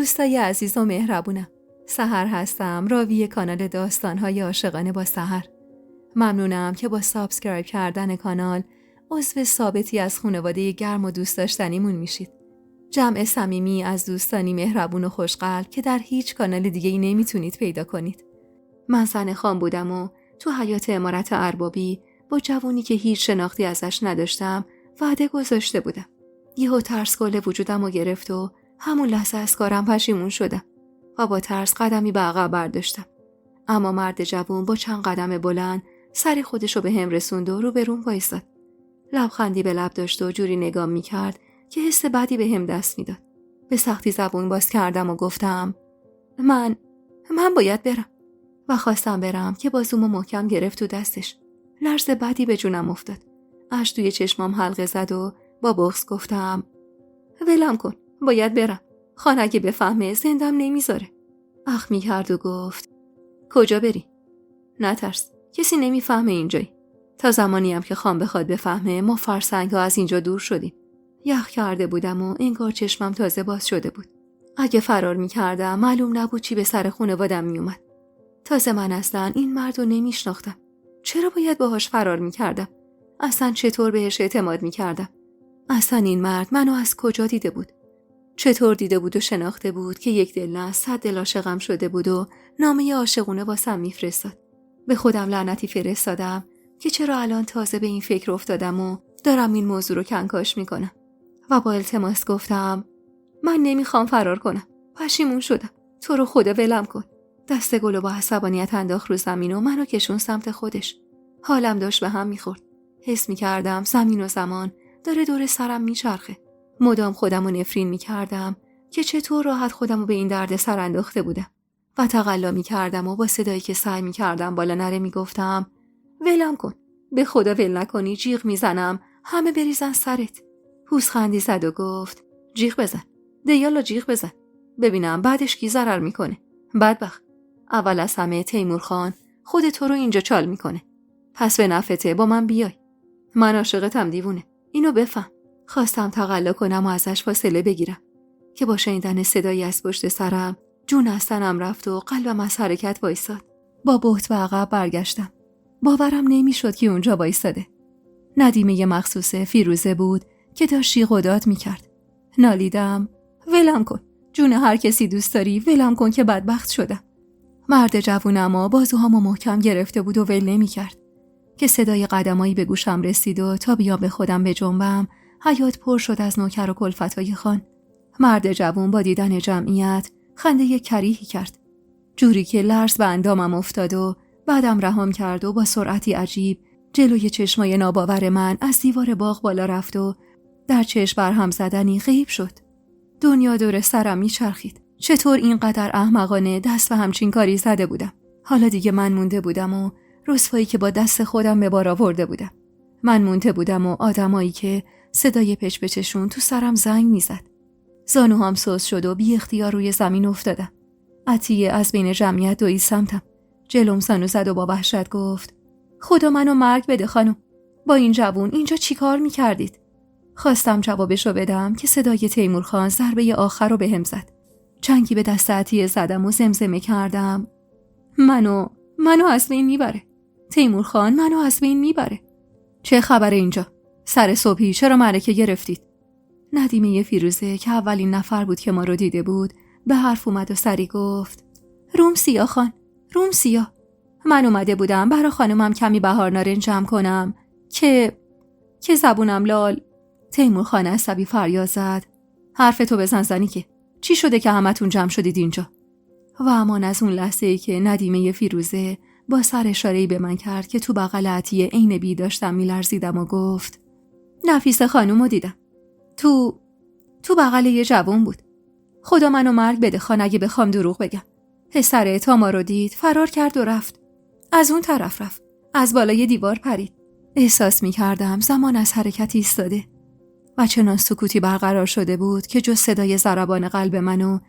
دوستای عزیز و مهربونم، سحر هستم، راوی کانال داستان‌های عاشقانه با سحر. ممنونم که با سابسکرایب کردن کانال عضو ثابتی از خانواده گرم و دوست داشتنیمون میشید. جمع صمیمی از دوستانی مهربون و خوشقلب که در هیچ کانال دیگه‌ای نمیتونید پیدا کنید. من زن خان بودم و تو حیات عمارت اربابی با جوونی که هیچ شناختی ازش نداشتم وعده گذاشته بودم. یهو ترس کل وجودمو گرفت و همون لحظه از کارم پشیمون شدم و با ترس قدمی به عقب برداشتم. اما مرد جوون با چند قدم بلند سری خودشو به هم رسوند و روبروم وایساد. لبخندی به لب داشت و جوری نگاه میکرد که حس بدی به هم دست میداد. به سختی زبون باز کردم و گفتم من باید برم و خواستم برم که بازومو محکم گرفت تو دستش. لرز بدی به جونم افتاد. اشک توی چشمام حلقه زد و با بغض گفتم ولم کن، باید برم. خان اگه بفهمه زندم نمیذاره. اخ میکرد و گفت کجا بری؟ نترس، کسی نمیفهمه اینجایی. تا زمانی هم که خان بخواد بفهمه ما فرسنگ ها از اینجا دور شدیم. یخ کرده بودم و انگار چشمم تازه باز شده بود. اگه فرار میکردم معلوم نبود چی به سر خانوادم میومد. تازه من اصلا این مرد رو نمیشناختم. چرا باید باهاش فرار میکردم؟ اصلا چطور بهش اعتماد میکردم؟ اصلا این مرد منو از کجا دیده بود؟ چطور دیده بود و شناخته بود که یک دل نه 100 دل عاشقم شده بود و نامه عاشقونه واسم میفرستاد؟ به خودم لعنتی فرستادم که چرا الان تازه به این فکر افتادم و دارم این موضوع رو کنکاش میکنم. و با التماس گفتم من نمیخوام فرار کنم. پشیمون شدم. تو رو خدا ولم کن. دست گلو با عصبانیت انداخت رو زمین و منو کشون سمت خودش. حالم داشت به هم میخورد. حس میکردم زمین و زمان داره دور سرم میچرخه. مدام خودمو نفرین میکردم که چطور راحت خودمو به این درد سر انداخته بودم و تقلا میکردم و با صدایی که سعی میکردم بالا نره میگفتم ولم کن، به خدا ول نکنی جیغ میزنم همه بریزن سرت. پوزخندی زد و گفت جیغ بزن، دیالا جیغ بزن، ببینم بعدش کی ضرر میکنه. بدبخت، اول از همه تیمور خان خود تو رو اینجا چال میکنه. پس به نفته با من بیای. من عاشقتم دیوونه، اینو بفهم. خواستم تقلا کنم و ازش فاصله بگیرم که با شنیدن صدایی از پشت سرم جون از تنم رفت و قلبم از حرکت وایساد. با بهت به عقب برگشتم. باورم نمیشد که اونجا وایساده. ندیمه مخصوص فیروزه بود که داشت جیغ و داد میکرد. نالیدم ولم کن، جون هر کسی دوست داری ولم کن که بدبخت شدم. مرد جوون اما بازوهامو محکم گرفته بود و ول نمیکرد که صدای قدمایی به گوشم رسید و تا بیام به خودم بجنبم حیاط پر شد از نوکر و کلفتای خان. مرد جوون با دیدن جمعیت خنده کریهی کرد، جوری که لرز به اندامم افتاد و بعدم رهام کرد و با سرعتی عجیب جلوی چشمای ناباور من از دیوار باغ بالا رفت و در چشم برهم زدنی غیب شد. دنیا دور سرم میچرخید. چطور اینقدر احمقانه دست به همچین کاری زده بودم؟ حالا دیگه من مونده بودم و رسوایی که با دست خودم به بار آورده بودم. من مونده بودم و آدمایی که صدای پچ‌پچشون تو سرم زنگ میزد. زانوهام سوس شد و بی اختیار روی زمین افتادم. عطیه از بین جمعیت دوید سمتم. جلوم زانو زد و با وحشت گفت خدا منو مرگ بده خانم. با این جوون اینجا چی کار میکردید؟ خواستم جوابشو بدم که صدای تیمور خان ضربه آخر رو بهم زد. چنگی به دست عطیه زدم و زمزمه کردم منو از بین میبره. تیمور خان منو از بین میبره. چه خبره اینجا؟ سر صبحی چرا معرکه گرفتید؟ ندیمه فیروزه که اولین نفر بود که ما رو دیده بود به حرف اومد و سری گفت روم سیاه خان، روم سیاه. من اومده بودم برا خانمم کمی بهار نارنج جمع کنم که زبونم لال. تیمور خان عصبی فریاد زد حرفتو بزن زنی که چی شده که همتون جمع شدید اینجا؟ و امان از اون لحظه‌ای که ندیمه فیروزه با سر اشاره‌ای به من کرد که تو بغل عطیه عین بی داشتم میلرزیدم و گفت نفیسه خانومو دیدم. تو بغل یه جوون بود. خدا منو مرگ بده خان اگه بخوام دروغ بگم. پسر تاما رو دید فرار کرد و رفت. از اون طرف رفت. از بالای دیوار پرید. احساس می‌کردم زمان از حرکت ایستاده و چنان سکوتی برقرار شده بود که جز صدای ضربان قلب من و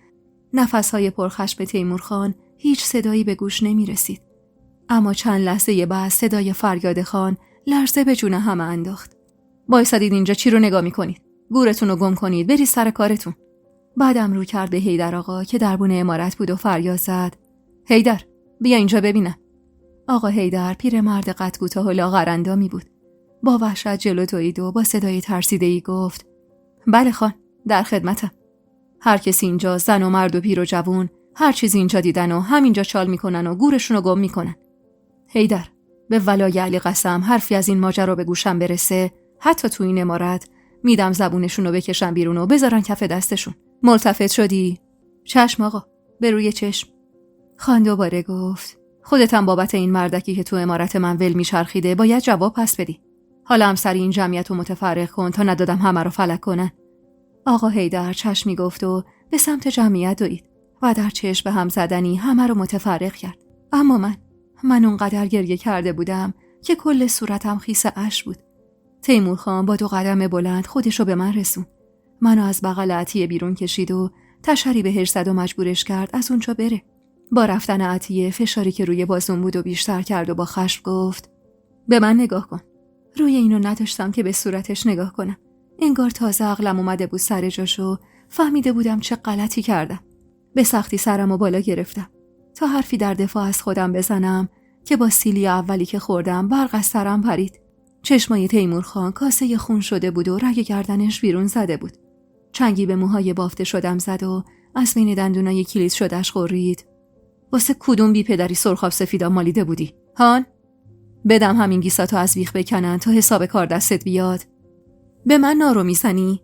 نفس‌های پرخشم تیمور خان هیچ صدایی به گوش نمی‌رسید. اما چند لحظه بعد صدای فریاد خان لرزه به جون همه انداخت. وایسادید اینجا چی رو نگاه می‌کنید؟ گورتون رو گم کنید، برید سر کارتون. بعدم رو کرد به حیدر آقا که دربون عمارت بود و فریاد زد: حیدر، بیا اینجا ببینم. آقا حیدر پیرمرد قد کوتاه و لاغرندامی بود. با وحشت جلو دوید و با صدای ترسیده‌ای گفت: بله خان، در خدمتم. هر کسی اینجا، زن و مرد و پیر و جوون، هر چیزی اینجا دیدن و همینجا چال میکنن و گورشون رو گم میکنن. حیدر، به ولای علی قسم حرفی از این ماجرا به گوشم برسه، حتی تو این عمارت، میدم زبونشون رو بکشن بیرون و بذارن کف دستشون. ملتفت شدی؟ چشم آقا، به روی چشم. خان دوباره گفت: خودت هم بابت این مردکی که تو عمارت من ول میچرخیده باید جواب پس بدی. حالا هم سری این جمعیت رو متفرق کن تا ندادم همه رو فلک کنن. آقا حیدر چشمی گفت و به سمت جمعیت دوید و در چشم به هم زدنی همه رو متفرق کرد. اما من اونقدر گریه کرده بودم که کل صورتم خیس اشک بود. تیمور خان با 2 قدم بلند خودشو به من رسون. منو از بغل عطیه بیرون کشید و تشری بهش زد و مجبورش کرد از اونجا بره. با رفتن عطیه فشاری که روی بازون بود و بیشتر کرد و با خشم گفت: به من نگاه کن. روی اینو نداشتم که به صورتش نگاه کنم. انگار تازه عقلم اومده بود سر جاشو، فهمیده بودم چه غلطی کردم. به سختی سرمو بالا گرفتم تا حرفی در دفاع از خودم بزنم که با سیلی اولی که خوردم برق از سرم پرید. چشمای تیمور خان کاسه خون شده بود و رگ گردنش بیرون زده بود. چنگی به موهای بافته شدم زد و از بین دندونای کلید شدش غرید: واسه کدوم بی پدری سرخاب سفیدا مالیده بودی؟ هان؟ بدم همین گیساتو از بیخ بکنن تا حساب کار دستت بیاد. به من نارو میزنی؟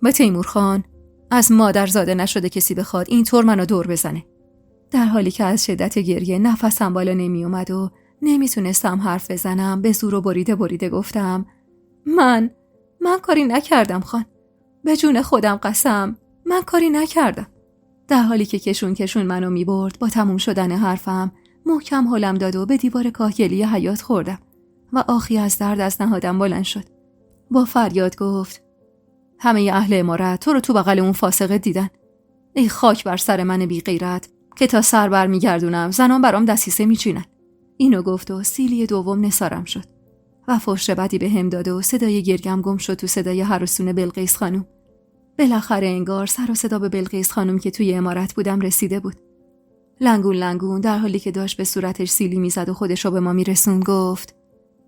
به تیمور خان؟ از مادر زاده نشده کسی بخواد اینطور منو دور بزنه. در حالی که از شدت گریه نفسم بالا نمی اومد و نمیتونستم حرف بزنم، به زور و بریده گفتم: من کاری نکردم خان. به جون خودم قسم، من کاری نکردم. در حالی که کشون منو میبرد، با تموم شدن حرفم محکم هلم داد و به دیوار کاهگلی حیاط خوردم و آخی از درد از نهادم بلند شد. با فریاد گفت: همه اهل عمارت تو رو تو بغل اون فاسقه دیدن. ای خاک بر سر من بی غیرت که تا سر بر میگردونم زنان برام دسیسه میچینن. اینو گفت و سیلی دوم نثارم شد و فحش بدی به هم داد و صدای گرگم گم شد تو صدای هراسون بلقیس خانم. بالاخره انگار سر و صدا به بلقیس خانم که توی عمارت بودم رسیده بود. لنگون در حالی که داشت به صورتش سیلی میزد و خودشو به ما میرسون گفت: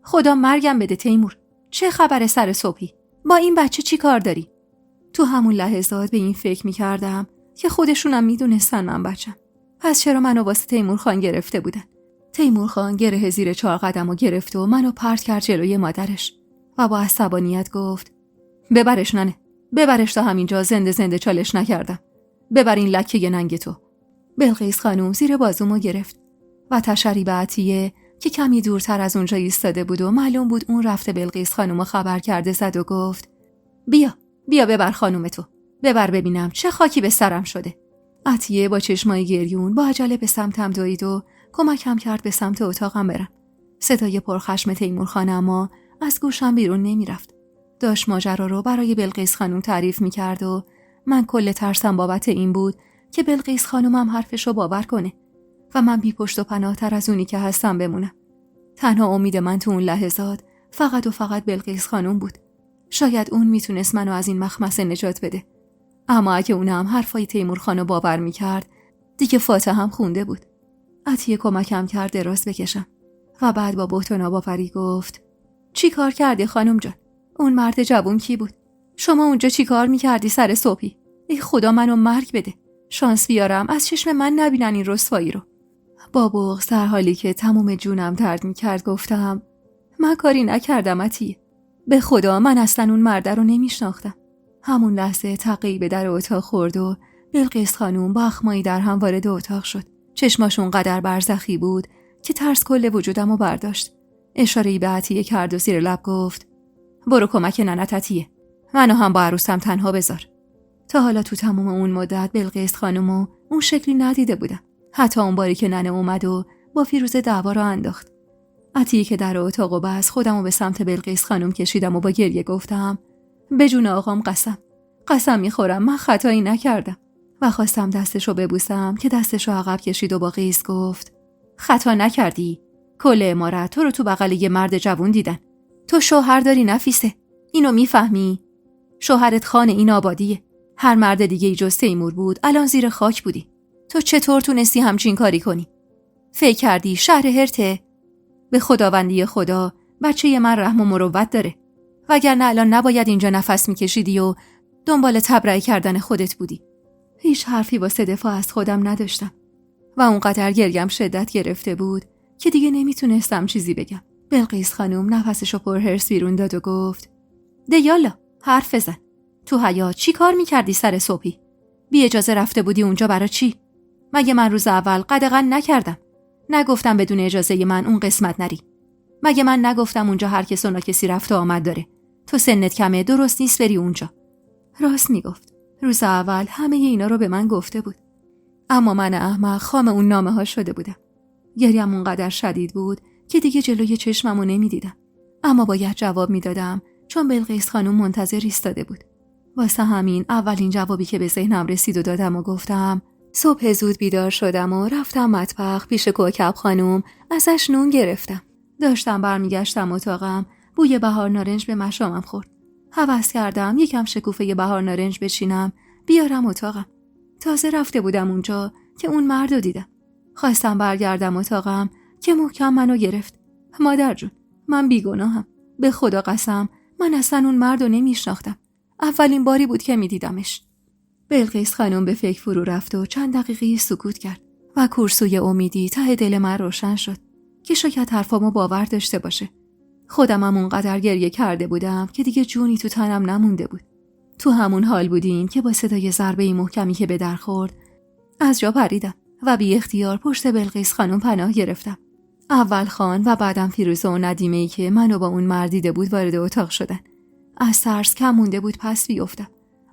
خدا مرگم بده تیمور، چه خبر سر صبحی؟ با این بچه چی کار داری؟ تو همون لحظات به این فکر میکردم که خودشونم میدونستن من بچم. پس چرا منو واسه تیمور خان گرفته بودن؟ تیمور خان گره زیر 4 قدمو گرفت و منو پرت کرد جلوی مادرش و با عصبانیت گفت: ببرش ننه، ببرش تا همینجا زنده چالش نکردم. ببر این لکه ننگ تو. بلقیس خانم زیر بازومو گرفت و تشری به عطیه که کمی دورتر از اونجا ایستاده بود و معلوم بود اون رفته بلقیس خانومو خبر کرده زد و گفت: بیا ببر خانوم تو. ببر ببینم چه خاکی به سرم شده. عطیه با چشمای گریون با عجله به سمتم دوید و کمکم کرد به سمت اتاقم برم. صدای پرخشم تیمور خان اما از گوشم بیرون نمیرفت. داشت ماجرا رو برای بلقیس خانم تعریف میکرد و من کل ترسم بابت این بود که بلقیس خانومم حرفشو باور کنه و من بی پشت و پناه تر از اونی که هستم بمونم. تنها امید من تو اون لحظات فقط و فقط بلقیس خانم بود. شاید اون میتونست منو از این مخمسه نجات بده. اما اگه اونم حرفای تیمور خانو باور میکرد، دیگه فاتحه هم خونده بود. عطیه کمکم کرد دراز بکشم و بعد با بهت و ناباوری گفت: چی کار کردی خانم جان؟ اون مرد جوون کی بود؟ شما اونجا چی کار میکردی سر صبحی؟ ای خدا منو مرگ بده. شانس بیارم از چشم من نبینن این رسوایی رو. با بغض در حالی که تمام جونم درد میکرد گفتم: من کاری نکردم عطیه. به خدا من اصلا اون مرد رو نمیشناختم. همون لحظه تقی به در اتاق خورد و بلقیس خانوم با اخمایی در هم وارد اتاق شد. چشماشون قدر برزخی بود که ترس کل وجودمو برداشت. اشاره‌ای به عطیه کرد و زیر لب گفت: برو کمک ننت عطیه. منو هم با عروسم تنها بذار. تا حالا تو تمام اون مدت بلقیس خانومو اون شکلی ندیده بودم. حتی اون باری که ننه اومد و با فیروزه دعوا رو انداخت. عطیه که در اتاقو بس خودمو به سمت بلقیس خانوم کشیدم و با گریه گفتم: به جون آقام قسم میخورم من خطایی نکردم. و خواستم دستشو ببوسم که دستشو عقب کشید و با قیس گفت: خطا نکردی. کل عمارت تو رو تو بغل یه مرد جوون دیدن. تو شوهر داری نفیسه. اینو میفهمی؟ شوهرت خان این آبادیه. هر مرد دیگه ای جز تیمور بود الان زیر خاک بودی. تو چطور تونستی همچین کاری کنی؟ فکر کردی شهر هرته؟ به خداوندی خدا بچه من رحم و مروت داره. وگرنه الان نباید اینجا نفس میکشیدی و دنبال تبرئه کردن خودت بودی. هیچ حرفی واسه دفاع از خودم نداشتم و اونقدر گریم شدت گرفته بود که دیگه نمیتونستم چیزی بگم. بلقیس خانم نفسشو پرهرس بیرون داد و گفت دیالا حرف بزن. تو حیاط چی کار میکردی سر صبحی؟ بی اجازه رفته بودی اونجا برا چی؟ مگه من روز اول قدغن نکردم؟ نگفتم بدون اجازه من اون قسمت نری؟ مگه من نگفتم اونجا هر کس و کسی رفت و آمد داره؟ تو سنت کمه، درست نیست بری اونجا. راست میگفت. روز اول همه اینا رو به من گفته بود. اما من احمق خام اون نامه ها شده بودم. گریم اونقدر شدید بود که دیگه جلوی چشممو نمیدیدم. اما باید جواب میدادم چون بلقیس خانم منتظر ایستاده بود. واسه همین اولین جوابی که به ذهنم رسید و دادم و گفتم صبح زود بیدار شدم و رفتم مطبخ پیش کوکب خانم، ازش نون گرفتم. داشتم برمیگشتم اتاقم، بوی بهار نارنج به مشامم خورد. هوس کردم یکم شکوفه بهار نارنج بچینم بیارم اتاقم. تازه رفته بودم اونجا که اون مردو دیدم. خواستم برگردم اتاقم که محکم منو گرفت. مادر جون، من بیگناهم. به خدا قسم من اصلا اون مردو نمیشناختم. اولین باری بود که میدیدمش. بلقیس خانم به فکر فرو رفت و چند دقیقه سکوت کرد و کورسوی امیدی ته دل من روشن شد که شاید حرفامو باور داشته باشه. خودم هم اونقدر گریه کرده بودم که دیگه جونی تو تنم نمونده بود. تو همون حال بودیم که با صدای ضربه محکمی که به در خورد از جا پریدم و بی اختیار پشت بلقیس خانم پناه گرفتم. اول خان و بعدم فیروزه و ندیمه‌ای که منو با اون مرد دیده بود وارد اتاق شدن. از ترس کم مونده بود پس بیفتم.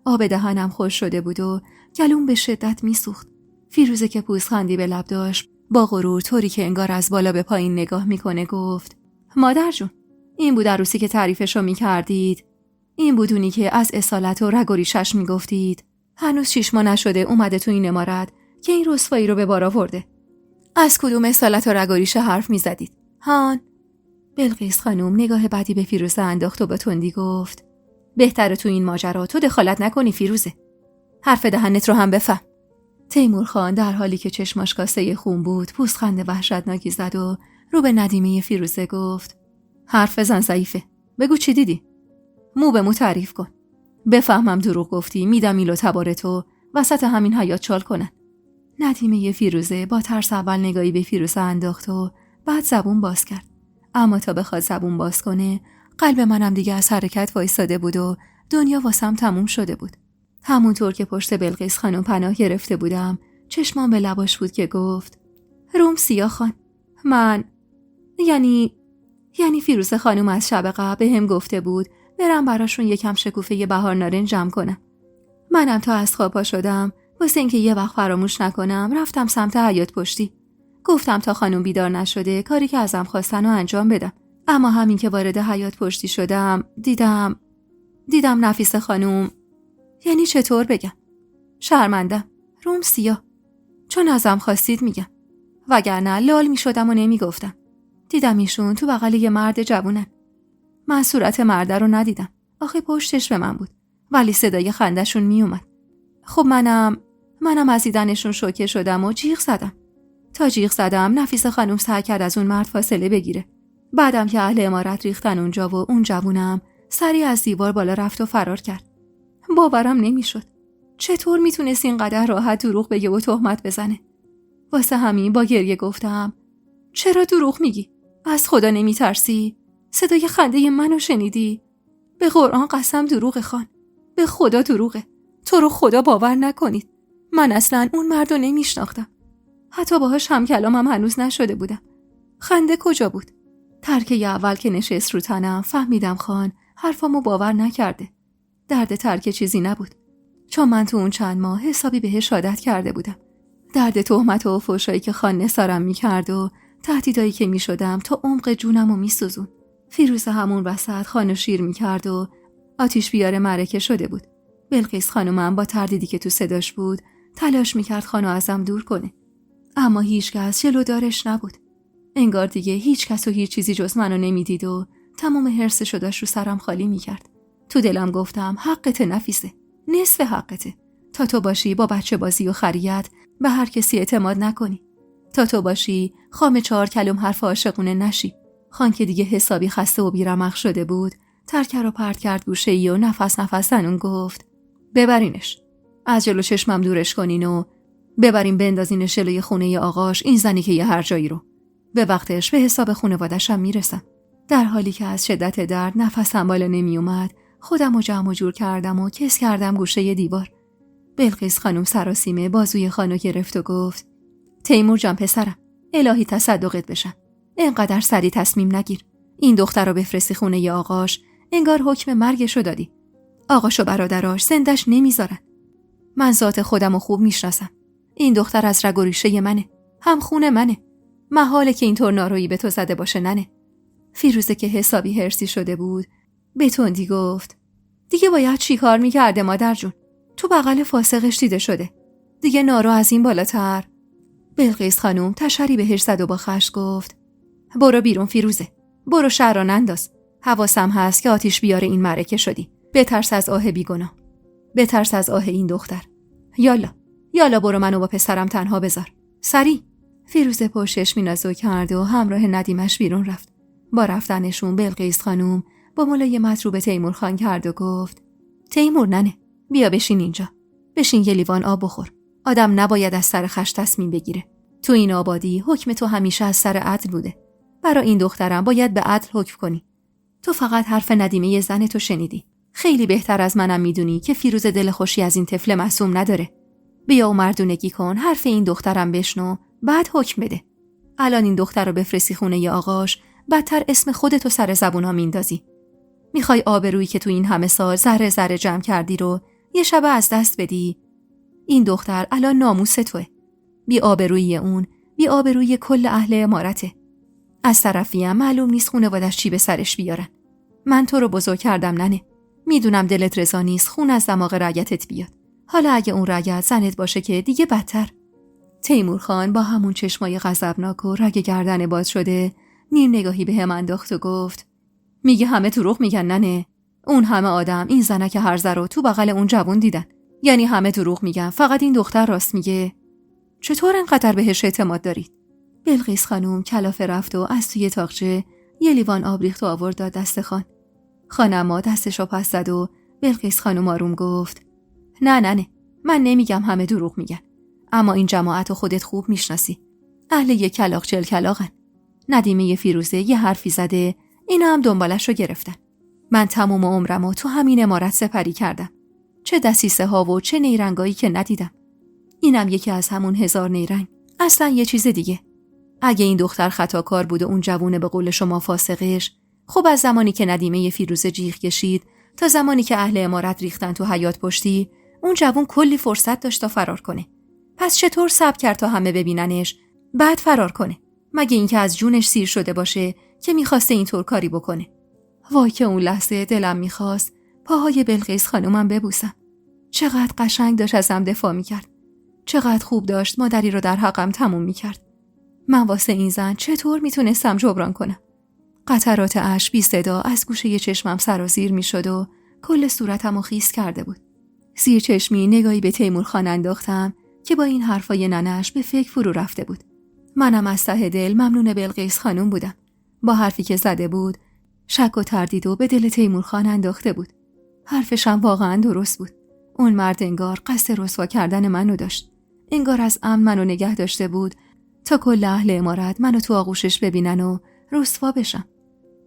آب دهنم خوش شده بود و گلوم به شدت میسوخت. فیروزه که پوزخندی به لب داشت با غرور طوری که انگار از بالا به پایین نگاه میکنه گفت مادر جون، این بود عروسی که تعریفشو میکردید؟ این بود اونی که از اصالت و رگ و ریشش میگفتید؟ هنوز 6 ماه نشده اومده تو این امارت که این رسوایی رو به بار آورده. از کدوم اصالت و رگ و ریشه حرف میزدید؟ هان؟ بلقیس خانم نگاه بعدی به فیروزه انداخت و با تندی گفت بهتره تو این ماجرا تو دخالت نکنی فیروزه. حرف دهنت رو هم بفهم. تیمور خان در حالی که چشماش کاسه خون بود پوزخند وحشتناکی زد و رو به ندیمه فیروزه گفت حرف بزن ضعیفه. بگو چی دیدی؟ مو به مو تعریف کن. بفهمم دروغ گفتی میدم میلو تبارتو وسط همین حیاط چال کنن. ندیمه فیروزه با ترس اول نگاهی به فیروزه انداخت و بعد زبون باز کرد. اما تا بخواد زبون باز کنه قلب منم دیگه از حرکت وایساده بود و دنیا واسم تموم شده بود. همونطور که پشت بلقیس خانم پناه گرفته بودم چشمام به لباش بود که گفت روم سیاه خان. من یعنی فیروزه خانم از شب قبل به هم گفته بود برم براشون یکم شکوفه بهار نارنج جمع کنم. منم تا از خواب پا شدم واسه اینکه یه وقت فراموش نکنم رفتم سمت حیاط پشتی. گفتم تا خانم بیدار نشده کاری که ازم خواستن رو انجام بدم. اما همین که وارد حیاط پشتی شدم دیدم نفیسه خانم. یعنی چطور بگم؟ شرمندم. روم سیاه. چون ازم خواستید میگم. وگرنه لال میشدم و نمیگفتم. دیدم ایشون تو بغل یه مرد جوونن. من صورت مرده رو ندیدم. آخه پشتش به من بود. ولی صدای خندشون میومد. خب منم از دیدنشون شوکه شدم و جیغ زدم. تا جیغ زدم نفیسه خانم سعی کرد از اون مرد فاصله بگیره. بعدم که اهل امارت ریختن اونجا و اون جوونم سریع از دیوار بالا رفت و فرار کرد. باورم نمیشد. چطور میتونست اینقدر راحت دروغ بگه و تهمت بزنه؟ واسه همین با گریه گفتم چرا دروغ میگی؟ از خدا نمیترسی؟ صدای خنده منو شنیدی؟ به قرآن قسم دروغه خان. به خدا دروغه. تو رو خدا باور نکنید. من اصلا اون مردو نمیشناختم. حتی باهاش هم کلامم هنوز نشده بودم. خنده کجا بود؟ ترکه اول که نشست رو تنم فهمیدم خان حرفامو باور نکرده. درد ترک چیزی نبود. چون من تو اون چند ماه حسابی بهش عادت کرده بودم. درد تهمت و فحشایی که خان نثارم میکرد و تهدیدایی که میشدم تا عمق جونمو میسوزون. فیروزه همون وسط خانو شیر میکرد و آتیش بیار معرکه شده بود. بلقیس خانومم با تردیدی که تو صداش بود تلاش میکرد خانو ازم دور کنه. اما هیچ کس جلودارش نبود. انگار دیگه هیچ کس و هیچ چیزی جز منو نمیدید و تمام حرصشو داشت رو سرم خالی میکرد. تو دلم گفتم حقت نفیسه. نصف حقته. تا تو باشی با بچه بازی و خریت به هر کسی اعتماد نکنی. تا تو باشی خام 4 کلم حرف عاشقونه نشی. خان که دیگه حسابی خسته و بیرمق شده بود، ترکه رو پرت کرد گوشه‌ای و نفس زنون گفت: ببرینش. از جلو چشمم دورش کنین و ببرین بندازینش جلوی خونه آقاش، این زنی که یه هر جایی رو. به وقتش به حساب خانواده‌شم میرسم. در حالی که از شدت درد نفسم بالا نمی اومد، خودم رو جمع و جور کردم و کس کردم گوشه دیوار. بلقیس خانم سراسیمه بازوی خانو گرفت و گفت: تیمور جان پسرم، الهی تصدقت بشم. اینقدر سریع تصمیم نگیر. این دختر رو بفرستی خونه ی آقاش، انگار حکم مرگشو دادی. آقاش و برادراش زندش نمیذارن. من ذات خودم رو خوب میشناسم. این دختر از رگ و ریشه منه، هم خونه منه. محاله که اینطور نارویی به تو زده باشه ننه. فیروزه که حسابی هرسی شده بود به تندی گفت: دیگه باید چی کار میکرده مادر جون؟ تو بغل فاسقش دیده شده. دیگه نارو از این بالاتر. بلقیس خانم تشری بهش زد و با خشم گفت: برو بیرون فیروزه، برو شهر را ننداز. حواسم هست که آتیش بیاره این معرکه شدی. بترس از آه بیگناه، بترس از آه این دختر. یالا برو منو با پسرم تنها بذار. سری. فیروزه پشتش مینازو کرد و همراه ندیمش بیرون رفت. با رفتنشون بلقیس خانم با ملایمت رو به تیمور خان کرد و گفت: تیمور ننه، بیا بشین اینجا. بشین یه لیوان آب بخور. آدم نباید از سر خش تصمیم بگیره. تو این آبادی حکم تو همیشه از سر عدل بوده. برای این دخترم باید به عدل حکم کنی. تو فقط حرف ندیمه زن تو شنیدی. خیلی بهتر از منم میدونی که فیروزه دل خوشی از این طفل معصوم نداره. بیا و مردونگی کن، حرف این دخترم بشنو، بعد حکم بده. الان این دختر رو بفرستی خونه ی آقاش، بدتر اسم خودتو سر زبونا میندازی. میخوای آبرویی که تو این همه سال ذره ذره جمع کردی رو یه شب از دست بدی؟ این دختر الان ناموس توه. بی آبرویی اون، بی آبرویی کل اهل عمارته. از طرفی هم معلوم نیست خانواده‌اش چی به سرش بیارن. من تو رو بزرگ کردم ننه. میدونم دلت رضا نیست خون از دماغ رعیتت بیاد. حالا اگه اون رعیت زنت باشه که دیگه بدتر. تیمور خان با همون چشمای غضبناک و رگ گردن باز شده نیم نگاهی به هم انداخت و گفت: میگه همه دروغ میگن ننه. اون همه آدم این زنک هرزه رو تو بغل اون جوون دیدن. یعنی همه دروغ میگن، فقط این دختر راست میگه؟ چطور انقدر بهش اعتماد دارید؟ بلقیس خانم کلافه رفت و از توی تاقچه یه لیوان آب ریخت و آورد داد دست خان. خانما دستشو پس زد و بلقیس خانم آروم گفت: نه، من نمیگم همه دروغ میگن، اما این جماعت خودت خوب میشناسی. اهل یه کلاغ چل کلاغن. ندیمه فیروزه یه حرفی زده، اینا هم دنبالش رو گرفتن. من تمام عمرمو تو همین عمارت سپری کردم. چه دسیسه ها و چه نیرنگایی که ندیدم. اینم یکی از همون 1000 نیرنگ. اصلا یه چیز دیگه. اگه این دختر خطاکار بود و اون جوونه به قول شما فاسقش، خب از زمانی که ندیمه فیروزه جیغ کشید تا زمانی که اهل عمارت ریختن تو حیاط پشتی، اون جوون کلی فرصت داشت تا فرار کنه. پس چطور صبر کرد تا همه ببیننش بعد فرار کنه؟ مگه اینکه از جونش سیر شده باشه که میخواسته اینطور کاری بکنه؟ وای که اون لحظه دلم میخواست پاهای بلقیس خانومم ببوسم. چقدر قشنگ داشت ازم دفاع میکرد. چقدر خوب داشت مادری رو در حقم تموم میکرد. من واسه این زن چطور میتونستم جبران کنم؟ قطرات اشک بی صدا از گوشه چشمم سرازیر میشد و کل صورتمو خیس کرده بود. زیر چشمی نگاهی به تیمور خان انداختم که با این حرفای ننش به فکر فرو رفته بود. منم از ته دل ممنون بلقیس خانوم بودم. با حرفی که زده بود شک و تردید و به دل تیمور خان انداخته بود. حرفشم واقعا درست بود. اون مرد انگار قصد رسوا کردن منو داشت. انگار از امن منو نگه داشته بود تا کل اهل عمارت منو تو آغوشش ببینن و رسوا بشم.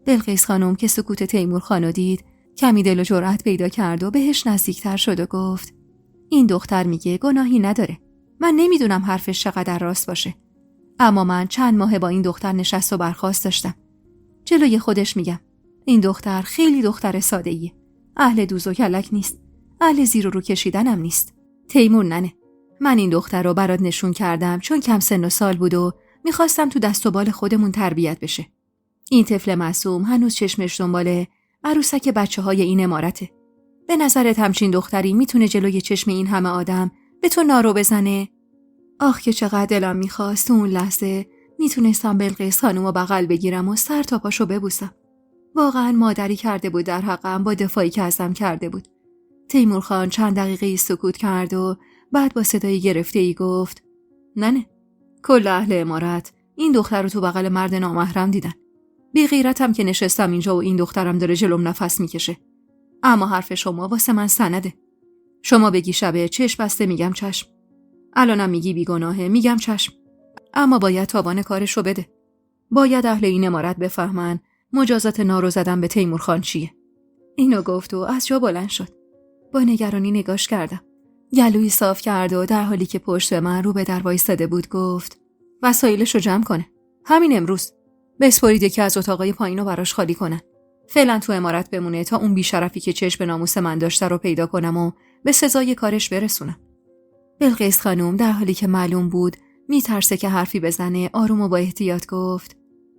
بلقیس خانم که سکوت تیمور خانو دید کمی دل و جرأت پیدا کرد و بهش نزدیکتر شد و گفت: این دختر میگه گناهی نداره. من نمیدونم حرفش چقدر راست باشه، اما من چند ماه با این دختر نشست و برخاست داشتم. جلوی خودش میگم این دختر خیلی دختر ساده‌ایه. اهل دوز و کلک نیست. اهل زیر و رو کشیدنم نیست. تیمور ننه، من این دختر رو برات نشون کردم چون کم سن و سال بود و میخواستم تو دست و بال خودمون تربیت بشه. این طفل معصوم هنوز چشمش دنبال عروسک بچه‌های این عمارته. به نظرت همچین دختری میتونه جلوی چشم این همه آدم به تو نارو بزنه؟ آخ که چقدر دلم میخواست تو اون لحظه میتونستم بلقیس خانومو بغل بگیرم و سر تا پاشو ببوسم. واقعا مادری کرده بود در حقم با دفاعی که ازم کرده بود. تیمور خان چند دقیقه سکوت کرد و بعد با صدای گرفته‌ای گفت: نه، کل اهل عمارت این دختر رو تو بغل مرد نامحرم دیدن. بی غیرتم که نشستم اینجا و این دخترم داره جلوم نفس میکشه. اما حرف شما واسه من سنده. شما بگی شبه چشم بسته میگم چشم. الانم میگی بیگناهه میگم چشم. اما باید تاوان کارشو بده. باید اهل این عمارت بفهمن مجازات نارو زدن به تیمور خان چیه. اینو گفت و از جا بلند شد. با نگرانی نگاش کردم. گلویی صاف کرد و در حالی که پشت من رو به در وایساده بود گفت: وسایلشو جمع کنه. همین امروز. بسپرید که از اتاقای پایینو براش خالی کنن. فعلا تو عمارت بمونه تا اون بیشرفی که چشم به ناموس من داشته رو پیدا کنم و به سزای کارش برسونم. بلقیس خانم در حالی که معلوم بود میترسه که حرفی بزنه آروم و با احتیاط گفت: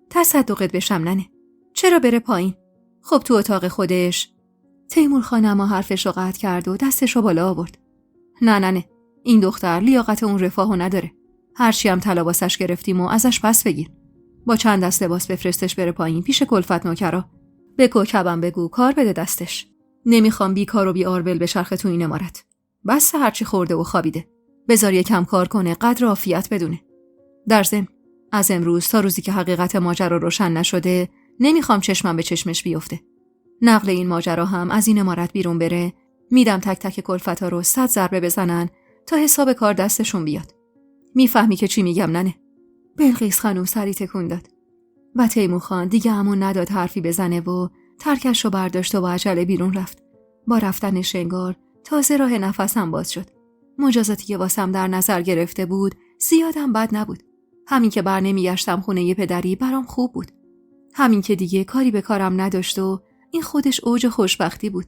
تصدقت بشم ننه. چرا بره پایین؟ خب تو اتاق خودش. تیمور خان اما حرفش رو قطع کرد و دستش رو بالا آورد. نه این دختر لیاقت اون رفاهو نداره. هرچی هم طلا واسش گرفتیم و ازش پس بگیر. با چند دست لباس بفرستش بره پایین پیش کلفت نوکرا. به کوکبم بگو کار بده دستش. نمیخوام بیکار و بی آربل بچرخه تو این عمارت. بس هرچی خورده و خوابیده. بذار یکم کار کنه قدر عافیت بدونه. در ضمن از امروز تا روزی که حقیقت ماجرا روشن نشده نمیخوام چشمم به چشمش بیفته. نقل این ماجرا هم از این عمارت بیرون بره، میدم تک تک کلفتا رو 100 ضربه بزنن تا حساب کار دستشون بیاد. میفهمی که چی میگم ننه؟ بلقیس خانم سری تکون داد و تیمور خان دیگه همون نداد حرفی بزنه و ترکش رو برداشت و با عجله بیرون رفت. با رفتنش انگار تازه راه نفسم باز شد. مجازاتی که واسم در نظر گرفته بود زیادم بد نبود. همین که بر نمیگشتم خونه پدری برام خوب بود. همین که دیگه کاری به کارم نداشت و این خودش اوج خوشبختی بود.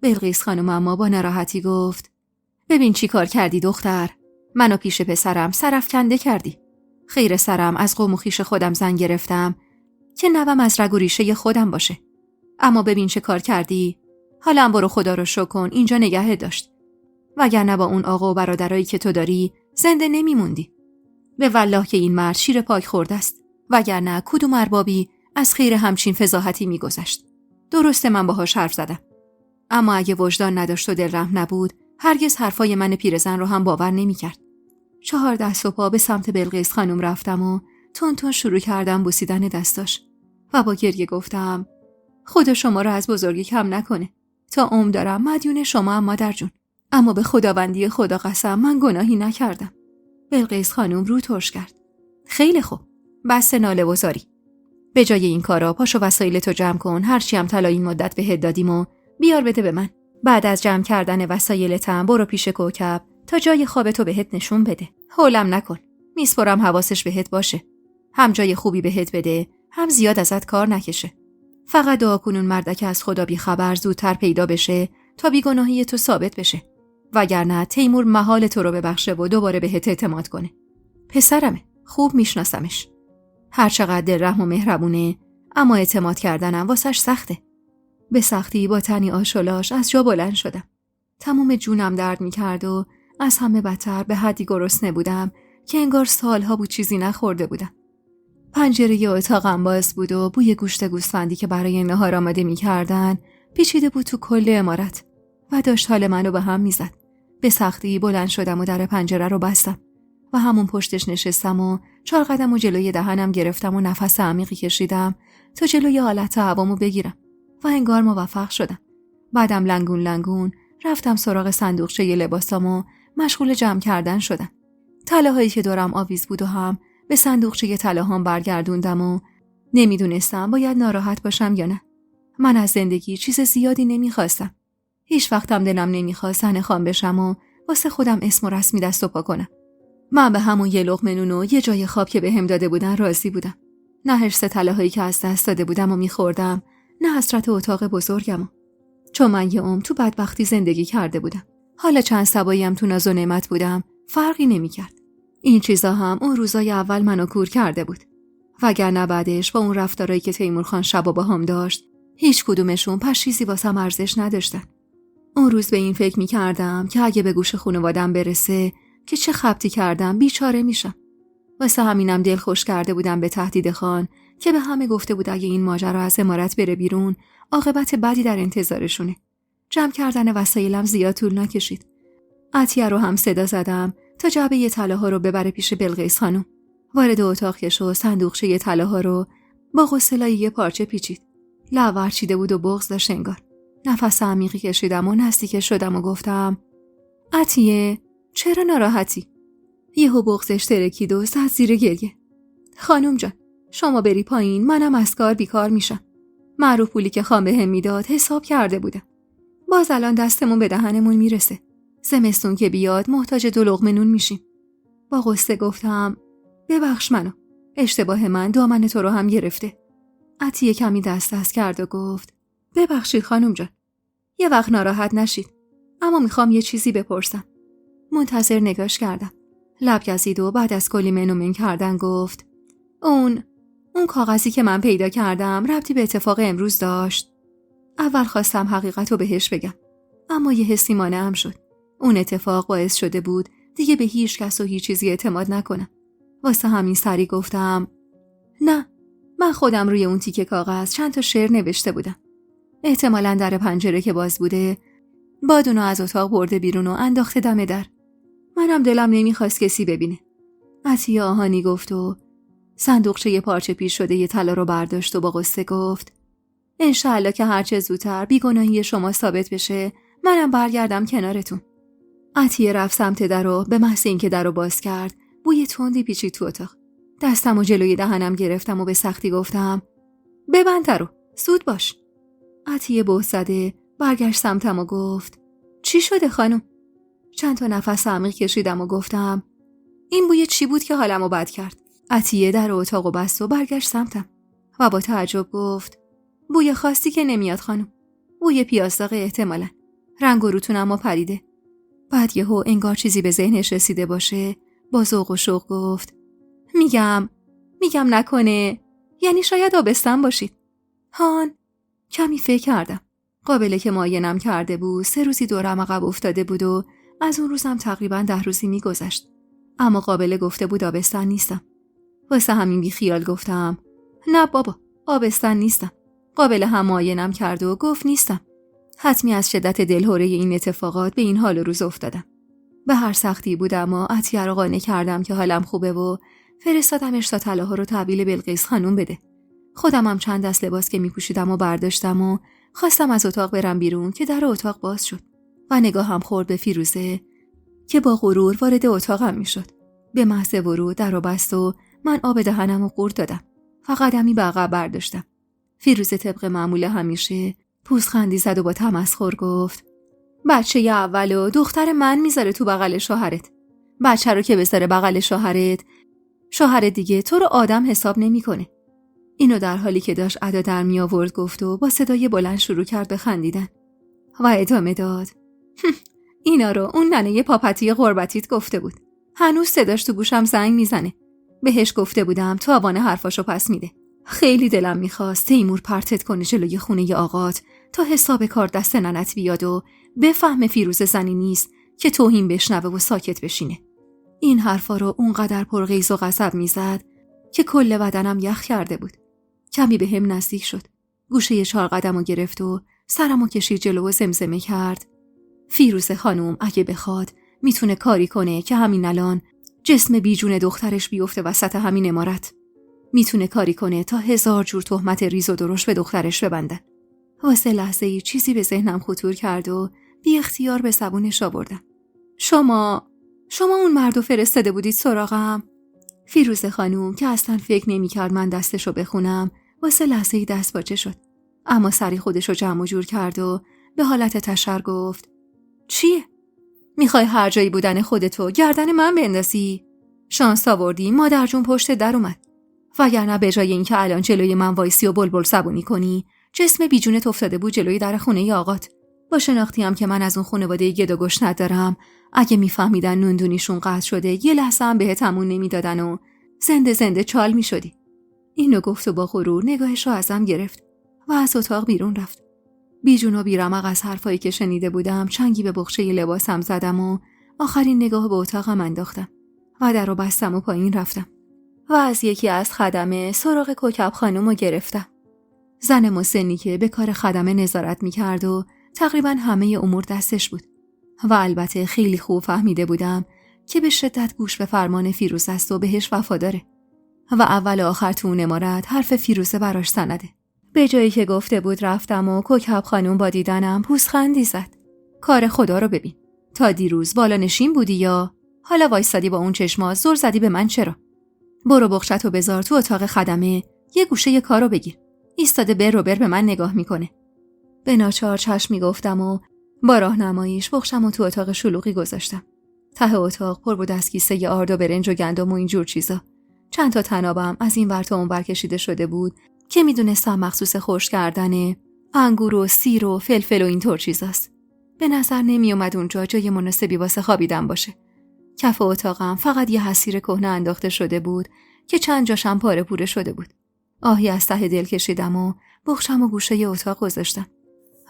بلقیس خانم اما با ناراحتی گفت: ببین چی کار کردی دختر. منو پیش پسرم سرافکنده کردی. خیر سرم از قوم و خویش خودم زن گرفتم که نوام از رگ و ریشه خودم باشه. اما ببین چه کار کردی. حالا برو خدا رو شکر کن اینجا نگهت داشت. وگرنه با اون آقا و برادرایی که تو داری زنده نمیموندی. به والله که این مرد شیر پاک خورده است. وگرنه کدوم اربابی از خیر همچین فضاحتی میگذشت. درسته من باهاش حرف زدم. اما اگه وجدان نداشت و دلرحم نبود هرگز حرفای من پیرزن رو هم باور نمیکرد. 4 دست و پا به سمت بلقیس خانم رفتم و تون شروع کردم بوسیدن دستاش و با گریه گفتم: خدا شما رو از بزرگی کم نکنه. تا عمر دارم مدیون شما هم مادر جون. اما به خداوندی خدا قسم من گناهی نکردم. بلقیس خانم رو ترش کرد. خیلی خوب. بس ناله و زاری. به جای این کارا پاشو وسایلتو جمع کن. هرچی هم طلا این مدت بهت دادیم و بیار بده به من. بعد از جمع کردن وسایلتم برو پیش کوکب تا جای خوابتو بهت نشون بده. هولم نکن. میسپرم حواسش بهت باشه. هم جای خوبی بهت بده، هم زیاد ازت کار نکشه. فقط دعا کن اون مردک از خدا بی خبر زودتر پیدا بشه تا بیگناهی تو ثابت بشه. وگرنه تیمور محال تو رو ببخشه و دوباره بهت اعتماد کنه. پسرمه، خوب میشناسمش. هر چقدر دلرحم و مهربونه، اما اعتماد کردنم واسش سخته. به سختی با تنی آشولاش از جا بلند شدم. تمام جونم درد میکرد و از همه بدتر به حدی گرسنه بودم که انگار سالها بود چیزی نخورده بودم. پنجره اتاقم باز بود و بوی گوشت گوسفندی که برای نهار آماده میکردن پیچیده بود تو کل عمارت و داشت حال منو به هم میزد. به سختی بلند شدم و در پنجره رو بستم و همون پشتش نشستم و 4 قدم و جلوی دهنم گرفتم و نفس عمیقی کشیدم تا جلوی حالت هوامو بگیرم و انگار موفق شدم. بعدم لنگون رفتم سراغ صندوقچه لباسام و مشغول جمع کردن شدم. طلاهایی که دارم آویز بود و هم به صندوقچه طلاهام برگردوندم و نمیدونستم باید ناراحت باشم یا نه. من از زندگی چیز زیادی نمیخواستم. هیچ وقتم دلم نمیخواست زن خان بشم و واسه خودم اسم و رسمی دست و پا کنم. من به همون یه لقمه نون و یه جای خواب که بهم داده بودن راضی بودم. نه حرص طلاهایی که از دست داده بودم و میخوردم، نه حسرت اتاق بزرگم. چون من یه عمر تو بدبختی زندگی کرده بودم. حالا چند صباییم تو ناز و نعمت بودم، فرقی نمیکرد. این چیزا هم اون روزای اول منو کور کرده بود. وگرنه بعدش با اون رفتارایی که تیمور خان شب و باهام داشت، هیچ کدومشون پشیزی واسم ارزش نداشتن. اون روز به این فکر میکردم که اگه به گوش خانواده‌ام برسه که چه خبطی کردم بیچاره میشم. واسه همینم دل خوش کرده بودم به تهدید خان که به همه گفته بود اگه این ماجرا از عمارت بره بیرون عاقبت بدی در انتظارشونه. جمع کردن وسایلم زیاد طول نکشید. عطیه رو هم صدا زدم تا جعبه طلاها رو ببره پیش بلقیس خانم. وارد اتاق که شد صندوقچه طلاها رو با غسلای یه پارچه پیچید. لعور چیده بود و بغض داشت انگار. نفس عمیقی کشیدم و نزدیک شدم و گفتم عطیه چرا ناراحتی؟ یهو بغضش ترکید و زد زیر گریه. خانم جان شما بری پایین، منم از کار بیکار میشم. معروف پولی که خان بهم میداد حساب کرده بودم. باز الان دستمون به دهنمون میرسه. زمستون که بیاد محتاج 2 لقمه نون میشیم. با غصه گفتم ببخش منو. اشتباه من دامن تو رو هم گرفته. عطیه کمی دست کرد و گفت ببخشید خانم جان. یه وقت ناراحت نشید. اما میخوام یه چیزی بپرسم. منتظر نگاش کردم. لب گزید و بعد از کلی منومن کردن گفت اون کاغذی که من پیدا کردم ربطی به اتفاق امروز داشت؟ اول خواستم حقیقت رو بهش بگم، اما یه حسی مانعم شد. اون اتفاق باعث شده بود دیگه به هیچ کس و هیچ چیزی اعتماد نکنم. واسه همین سری گفتم نه، من خودم روی اون تیکه کاغذ چند تا شعر نوشته بودم. احتمالاً در پنجره که باز بوده باد اونو از اتاق برده بیرون و انداخته دم در. منم دلم نمیخواست کسی ببینه. عطیه آهانی گفت و صندوقچه یه پارچه پیش شده یه طلا رو برداشت و با غصه گفت انشالله که هرچه زودتر بیگناهی شما ثابت بشه منم برگردم کنارتون. عطیه رفت سمت در و به محض اینکه در رو باز کرد بوی تندی پیچید تو اتاق. دستم و جلوی دهنم گرفتم و به سختی گفتم ببند در رو، زود باش. عطیه بهت زده برگشت سمتم و گفت چی شده خانم؟ چند تا نفس عمیق کشیدم و گفتم این بوی چی بود که حالمو بد کرد؟ عطیه در اتاقو بست و برگشت سمتم و با تعجب گفت بوی خاصی که نمیاد خانم. بوی پیازداغ احتمالاً. رنگ و روتونم و پریده. بعد یهو انگار چیزی به ذهنش رسیده باشه با ذوق و شوق گفت میگم نکنه یعنی شاید آبستن باشید. هان کمی فکر کردم. قابله که معاینم کرده بود 3 روزی دورم عقب افتاده بود و از اون روزم تقریباً 10 روزی میگذشت. اما قابله گفته بود آبستن نیستم. واسه همین بی خیال گفتم نه بابا آبستن نیستم. قابله هم معاینم کرد و گفت نیستم. حتمی از شدت دلهوره این اتفاقات به این حال و روز افتادم. به هر سختی بود اما عطیه رو قانع کردم که حالم خوبه و فرستادمش تا طلاها رو تحویل بلقیس خانم بده. خودم هم چند دست لباس که میپوشیدم و برداشتم و خواستم از اتاق برم بیرون که در اتاق باز شد و نگاهم خورد به فیروزه که با غرور وارد اتاقم میشد. به محض ورود در رو بست و من آب دهنم رو قورت دادم و قدمی به عقب برداشتم. فیروزه طبق معمول همیشه پوزخندی زد و با تمسخر گفت بچه اول و دختر من میذاره تو بغل شوهرت. بچه رو که بذاره بغل شوهرت، شوهر دیگه تو رو آدم حساب نمیکنه. اینو در حالی که داشت ادا در می آورد گفت و با صدای بلند شروع کرد به خندیدن و ادامه داد اینا رو اون ننه پاپتی قربتیت گفته بود. هنوز صداش تو گوشم زنگ میزنه. بهش گفته بودم تاوان حرفاشو پس میده. خیلی دلم میخواست تیمور پرتت کنه جلوی خونه آقات تا حساب کار دست ننت بیاد و بفهم فیروزه زنی نیست که توهین بشنوه و ساکت بشینه. این حرفا رو اونقدر پرغیظ و غضب میزد که کل بدنم یخ کرده بود. کمی به هم نزدیک شد. گوشه 4 قدمو گرفت و سرمو کشید جلو و زمزمه کرد فیروزه خانم اگه بخواد میتونه کاری کنه که همین الان جسم بیجون دخترش بیفته وسط همین عمارت. میتونه کاری کنه تا 1000 جور تهمت ریز و درشت به دخترش ببندن. واسه لحظه‌ای چیزی به ذهنم خطور کرد و بی اختیار به زبونش آوردم. شما اون مردو فرستاده بودید سراغم؟ فیروزه خانم که اصلا فکر نمی‌کرد من دستشو بخونم واسه لحظه‌ای دست باچه شد. اما سری خودشو جمع و جور کرد و به حالت تشر گفت چیه؟ میخوای هر جایی بودن خودتو گردن من بندازی؟ شانس آوردی مادر جون پشت در اومد. وگرنه به جای اینکه الان جلوی من وایسی و بلبل زبونی کنی جسم بیجونت افتاده بود جلوی در خونه آقات. با شناختی هم که من از اون خانواده گد و گشت ندارم، اگه میفهمیدن نوندونیشون قطع شده یه لحظه هم بهت امون نمیدادن و زنده چال میشدی. اینو گفت و با غرور نگاهش رو ازم گرفت و از اتاق بیرون رفت. بیجون و بیرمق از حرفایی که شنیده بودم چنگی به بخشه لباسم زدم و آخرین نگاه به اتاقم انداختم و در رو بستم و پایین رفتم و از یکی از خدمه سراغ کوکب خانم رو گرفتم. زن مسنی که به کار خدمه نظارت میکرد و تقریبا همه امور دستش بود و البته خیلی خوب فهمیده بودم که به شدت گوش به فرمان فیروز است و بهش وفاداره و اول و آخر تو اون عمارت حرف فیروزه براش سنده. به جایی که گفته بود رفتم و کوکب خانوم با دیدنم پوزخندی زد. کار خدا رو ببین. تا دیروز بالا نشین بودی یا حالا وایسادی با اون چشما زور زدی به من چرا؟ برو بخشتو بذار تو اتاق خدمه، یه گوشه یه کارو بگیر. ایستاده بر به من نگاه میکنه. به ناچار چشمی گفتم و با راهنماییش بخشمو تو اتاق شلوغی گذاشتم. ته اتاق پر بود از کیسه آرد و برنج و گندم و اینجور چیزا. چند تا تنابم از این ور تا اون ور کشیده شده بود که میدونستم مخصوص خشک کردن انگور و سیر و فلفل و اینطور چیزاست. به نظر نمی اومد اونجا جای مناسبی واسه خوابیدن باشه. کف اتاقم فقط یه حصیر کهنه انداخته شده بود که چند جاشم پاره پوره شده بود. آهی از ته دل کشیدم و بخشم و گوشه ی اتاق گذاشتم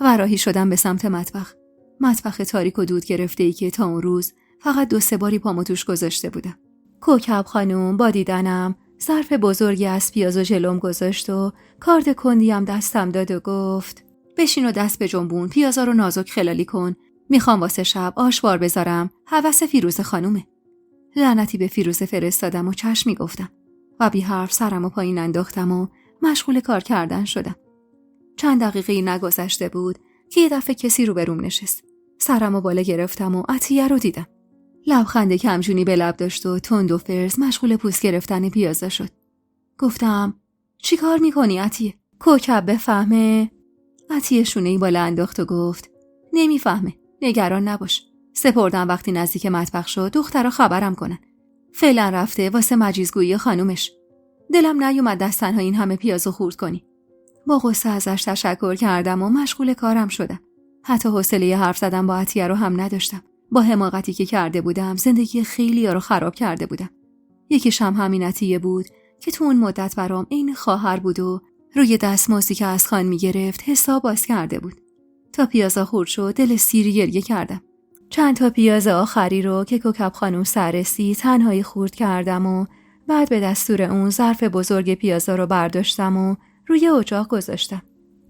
و راهی شدم به سمت مطبخ. مطبخ تاریک و دود گرفته ای که تا اون روز فقط 2-3 باری پامو توش گذاشته بودم. کوکب خانوم با دیدنم ظرف بزرگی از پیاز و ژلوم گذاشت و کارد کندیم دستم داد و گفت بشین و دست به جنبون، پیازا رو نازک خلالی کن. میخوام واسه شب آشوار بذارم، هوس فیروز خانومه. لعنتی به فیروز فرستادم و چشمی گفتم و بی حرف سرمو پایین انداختم و مشغول کار کردن شدم. چند دقیقه نگذشته بود که یه دفعه کسی رو بروم نشست. سرمو بالا گرفتم و عطیه رو دیدم. لبخند کمجونی به لب داشت و تند و فرز مشغول پوست گرفتن پیازا شد. گفتم چی کار میکنی عطیه؟ کوکب بفهمه؟ عطیه شونه‌ای بالا انداخت و گفت نمیفهمه، نگران نباش. سپردم وقتی نزدیک مطبخ شد دخترها خبرم کنن. فعلا رفته واسه مجیزگویی خانومش. دلم نیومد دست تنها این همه پیازو خورد کنی. با غصه ازش تشکر کردم و مشغول کارم شدم. حتی حوصله حرف زدن با عطیه رو هم نداشتم. با حماقتی که کرده بودم زندگی خیلی‌ها رو خراب کرده بودم. یکیش هم همین عطیه بود که تو اون مدت برام عین خواهر بود و روی دستمزدی که از خان می‌گرفت حساب باز کرده بود. تا پیازا خورد شد دل سیری گریه کردم. چند تا پیاز آخری رو که کوکب خانوم سررسی تنهایی خورد کردم و بعد به دستور اون ظرف بزرگ پیازا رو برداشتم و روی اجاق گذاشتم.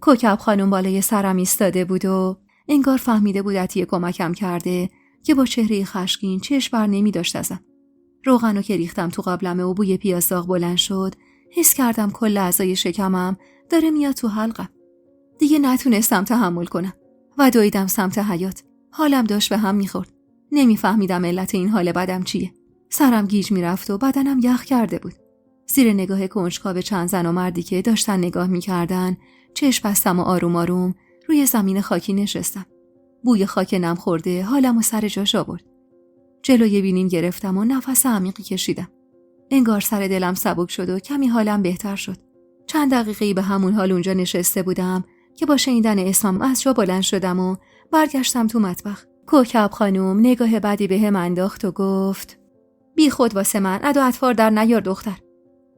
کوکب خانوم بالای سرم ایستاده بود و انگار فهمیده بود عطیه کمکم کرده که با چهره خشمگین چشم بر نمی داشت ازم. روغنو که ریختم تو قابلمه و بوی پیاز داغ بلند شد، حس کردم کل اعضای شکمم داره میاد تو حلقم. دیگه نتونستم تحمل کنم و دویدم سمت حیاط. حالم داشت به هم میخورد. نمیفهمیدم علت این حال بدم چیه. سرم گیج میرفت و بدنم یخ کرده بود. زیر نگاه کنجکاو چند زن و مردی که داشتن نگاه میکردن، چشم بستم و آروم آروم روی زمین خاکی نشستم. بوی خاک نم خورده حالمو سر جاش آورد. جلوی بینیم گرفتم و نفس عمیقی کشیدم. انگار سر دلم سبک شد و کمی حالم بهتر شد. چند دقیقه‌ای به همون حال اونجا نشسته بودم که با شنیدن اسمم از جا بلند شدم و برگشتم تو مطبخ. کوکب خانوم نگاه بدی بهم انداخت و گفت بی خود واسه من ادا اطوار در نیار دختر.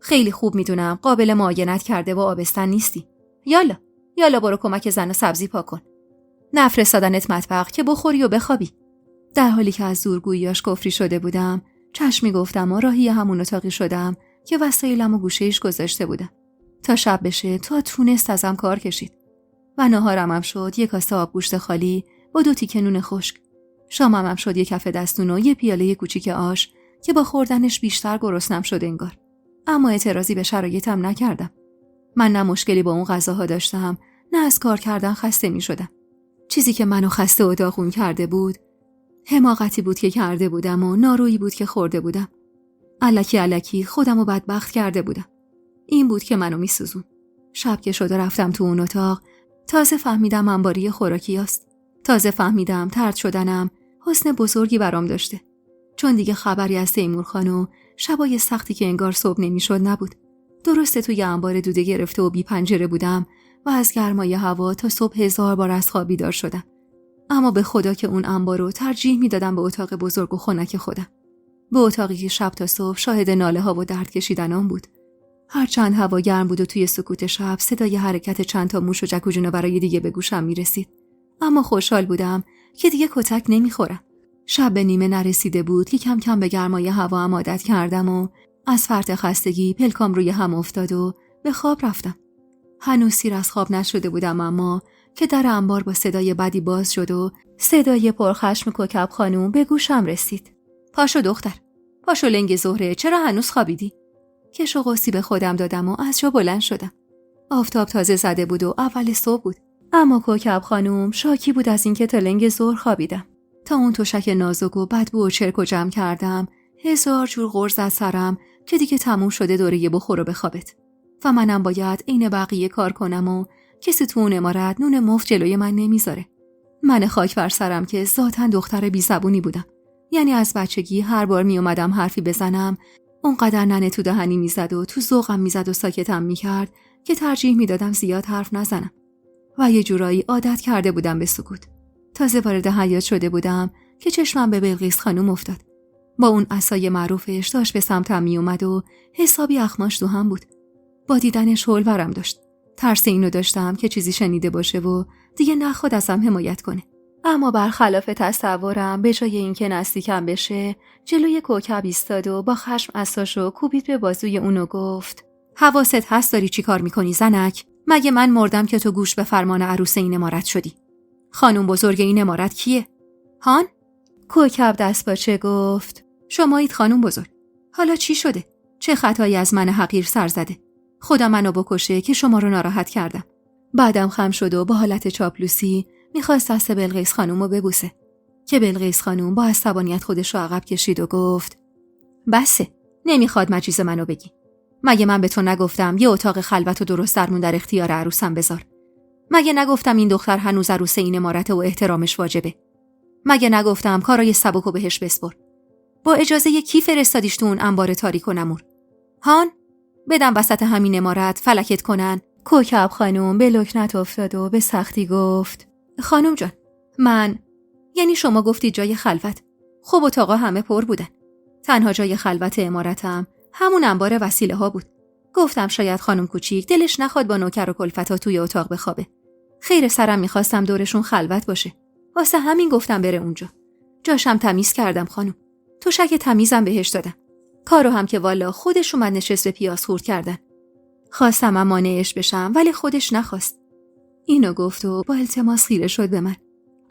خیلی خوب میدونم قابل معاینت کرده و آبستن نیستی. یالا برو کمک زن و سبزی پاک کن. نفرستادنت مطبخ که بخوری و بخوابی. در حالی که از زورگوییاش کفری شده بودم چشمی گفتم و راهی همون اتاقی شدم که وسایلم و گوشه‌ایش گذاشته بودم. تا شب بشه تا تونست ازم کار کشید. و ناهارم هم شد یک کاسه آبگوشت خالی با 2 تیکه نون خشک. شامم هم شد یک کف دستون و یه پیاله کوچیک آش که با خوردنش بیشتر گرسنم شد انگار. اما اعتراضی به شرایطم نکردم. من نه مشکلی با اون غذاها داشتم، نه از کار کردن خسته می شدم. چیزی که منو خسته و داغون کرده بود، حماقتی بود که کرده بودم و نارویی بود که خورده بودم. الکی خودمو بدبخت کرده بودم. این بود که منو میسوزون. شب که شده رفتم تو اون اتاق، تازه فهمیدم انباری خوراکی است. تازه فهمیدم طرد شدنم حسن بزرگی برام داشته. چون دیگه خبری از تیمور خان و شبای سختی که انگار صبح نمیشد نبود. درسته توی انبار دوده گرفته و بی پنجره بودم و از گرمای هوا تا صبح 1000 بار از خواب بیدار شدم. اما به خدا که اون انبارو ترجیح میدادم به اتاق بزرگ و خنک خودم. به اتاقی که شب تا صبح شاهد ناله ها و درد کشیدنام بود. هرچند هوا گرم بود و توی سکوت شب صدای حرکت چند تا موش و جک و جونورای دیگه به گوشم میرسید. اما خوشحال بودم که دیگه کتک نمیخورم. شب به نیمه نرسیده بود که کم کم به گرمای هوا عادت کردم و از فرط خستگی پلکام روی هم افتاد و به خواب رفتم. هنوز سیر از خواب نشده بودم اما که در انبار با صدای بدی باز شد و صدای پرخشم کوکب خانوم به گوشم رسید. پاشو دختر، پاشو لنگ زهره، چرا هنوز خوابیدی؟ کش و قوسی به خودم دادم و از جا بلند شدم. آفتاب تازه زده بود و اول صبح بود، اما کوکب خانوم شاکی بود از اینکه تا لنگ ظهر خوابیدم. تا اون تشک نازک و بدبو و چرک و جمع کردم، 1000 جور غرض از سرم که دیگه تموم شده دوره بخور و بخوابت و منم باید عین بقیه کار کنم و کسی تو اون عمارت نون مفت جلوی من نمیذاره. من خاک بر سرم که ذاتاً دختر بی زبونی بودم. یعنی از بچگی هر بار می اومدم حرفی بزنم اونقدر ننه تو دهنی میزد و تو ذوقم میزد و ساکتم میکرد که ترجیح میدادم زیاد حرف نزنم و یه جورایی عادت کرده بودم به سکوت. تازه وارد حیاط شده بودم که چشمم به بلقیس خانوم افتاد. با اون عصای معروفش داشت به سمتم می اومد و حسابی اخماش تو هم بود. با دیدنش هول ورم داشت. ترس اینو داشتم که چیزی شنیده باشه و دیگه نخواد ازم حمایت کنه. اما برخلاف تصورم به جای اینکه نزدیکم بشه جلوی کوکب ایستاد و با خشم عصاشو کوبید به بازوی اونو گفت: حواست هست داری چی کار میکنی زنک؟ مگه من مردم که تو گوش به فرمان عروس این امارت شدی؟ خانم بزرگ این امارت کیه؟ هان؟ کوکب دست باچه گفت: شمایید خانم بزرگ. حالا چی شده؟ چه خطایی از من حقیر سر زده؟ خدا منو بکشه که شما رو ناراحت کردم. بعدم خم شد و با حالت چاپلوسی میخواست دست بلقیس خانوم رو ببوسه که بلقیس خانوم با عصبانیت خودش رو عقب کشید و گفت: بسه، نمیخواد مجیز منو بگی. مگه من به تو نگفتم یه اتاق خلوت و درست درمون در اختیار عروسم بذار؟ مگه نگفتم این دختر هنوز عروس این امارته و احترامش واجبه؟ مگه نگفتم کارای سبکو بهش بسپر؟ با اجازه کی فرستادیش تو اون انبار تاریک و نمور؟ هان؟ بدم وسط همین امارت فلکت کنن؟ کوکب خانوم به لکنت افتاد و به سختی گفت: خانوم جان، یعنی شما گفتید جای خلوت. خب اتاقا همه پر بودن. تنها جای خلوت امارتم همون انبار وسیله ها بود. گفتم شاید خانم کوچیک دلش نخواد با نوکر و کلفتا توی اتاق بخوابه. خیر سرم میخواستم دورشون خلوت باشه. واسه همین گفتم بره اونجا. جاشم تمیز کردم خانم. تشک تمیزم بهش دادم. کارو هم که والا خودش اومد نشست به پیاز خورد کردن. خواستم مانعش بشم ولی خودش نخواست. اینو گفت و با التماس خیره شد به من.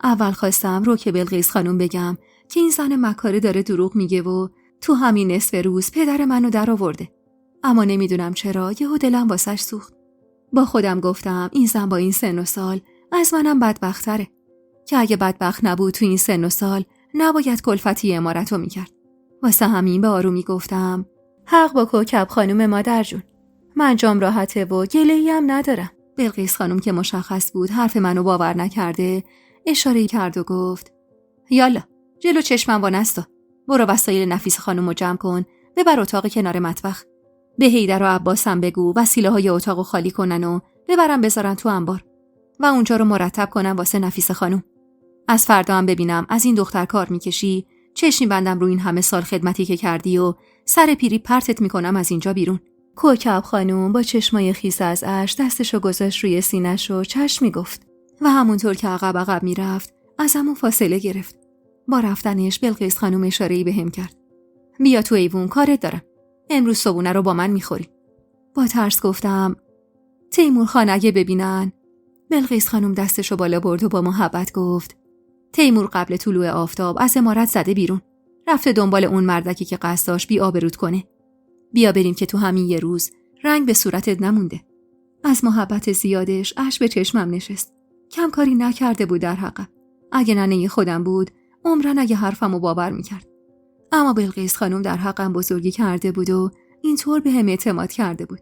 اول خواستم رو که بلقیس خانوم بگم که این زن مکاره داره دروغ میگه و تو همین نصف روز پدر منو در آورده. اما نمیدونم چرا یهو دلم واسش سوخت. با خودم گفتم این زن با این سن و سال از منم بدبختره که اگه بدبخت نبود تو این سن و سال نباید کلفتی امارتو میکرد. واسه همین به آرومی گفتم: حق با کوکب خانوم مادر جون. من جام راحته و گله‌ای هم ندارم. بلقیس خانوم که مشخص بود حرف منو باور نکرده اشاره کرد و گفت: یالا جلو چشمم با نستا. برو وسایل نفیس خانومو جمع کن، ببر اتاق کنار مطبخ. به حیدر و عباسم بگو وسیله‌های اتاقو خالی کنن و ببرن بذارن تو انبار و اونجا رو مرتب کنن واسه نفیس خانوم. از فردا هم ببینم از این دختر کار میکشی، چشمی بندم رو این همه سال خدمتی که کردی و سر پیری پرتت میکنم از اینجا بیرون. کوکب خانوم با چشمای خیس از اشک دستشو گذاشت روی سینه‌ش و چشمی گفت و همونطور که عقب میرفت از همون فاصله گرفت. با رفتنش بلقیس خانوم اشاره‌ای بهم کرد: بیا تو ایوون، کارت دارم. امروز صبحونه رو با من میخوری. با ترس گفتم: تیمور خان اگه ببینن. بلقیس خانوم دستشو بالا برد و با محبت گفت: تیمور قبل طلوع آفتاب از عمارت زده بیرون. رفته دنبال اون مردکی که قصد داشت بی آبرود کنه. بیا بریم که تو همین یه روز رنگ به صورتت نمونده. از محبت زیادش اشک به چشمم نشست. کم کاری نکرده بود در حقم. اگه ننه خودم بود عمرن اگه حرفمو باور میکرد. اما بلقیس خانوم در حقم بزرگی کرده بود و اینطور بهم اعتماد کرده بود.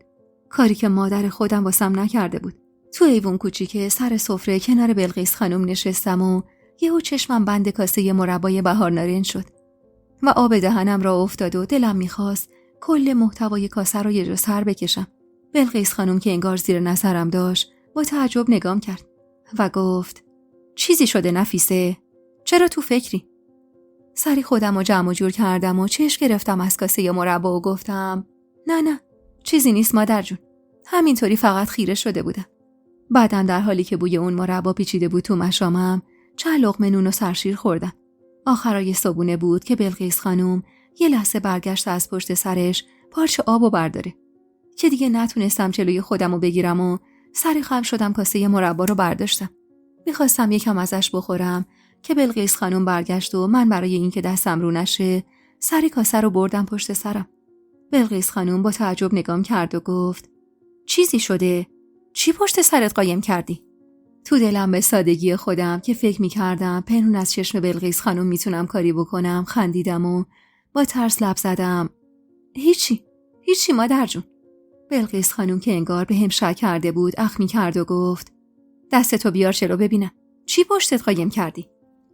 کاری که مادر خودم واسم نکرده بود. تو ایوون کوچیک سر سفره کنار بلقیس خانوم نشستم و یهو چشمم بند کاسه مربای بهار نارنج شد و آب دهنم را افتاد و دلم میخواست کل محتوای کاسه رو یه جا سر بکشم. بلقیس خانوم که انگار زیر نظرم داشت با تعجب نگام کرد و گفت: چیزی شده نفیسه؟ چرا تو فکری؟ سری خودم رو جمع و جور کردم و چشم گرفتم از کاسه مربا و گفتم: نه چیزی نیست مادر جون. همینطوری فقط خیره شده بودم. بعدم در حالی که بوی اون مربا پیچیده بود تو مشامم چند لقمه نون و سرشیر خوردم. آخرای صبحونه بود که بلقیس خانوم یه لحظه برگشت از پشت سرش پارچه آبو برداره که دیگه نتونستم جلوی خودم رو بگیرم و سری خم شدم کاسه مربا رو برداشتم. میخواستم یکم ازش بخورم که بلقیس خانم برگشت و من برای اینکه دستم رو نشه سر کاسه رو بردم پشت سرم. بلقیس خانم با تعجب نگام کرد و گفت چیزی شده؟ چی پشت سرت قایم کردی؟ تو دلم به سادگی خودم که فکر میکردم پنهون از چشم بلقیس خانم میتونم کاری بکنم خندیدم و با ترس لب زدم هیچی مادر جون. بلقیس خانم که انگار به هم شک کرده بود اخمی کرد و گفت دستتو بیار جلو ببینم چی پشتت قایم کردی؟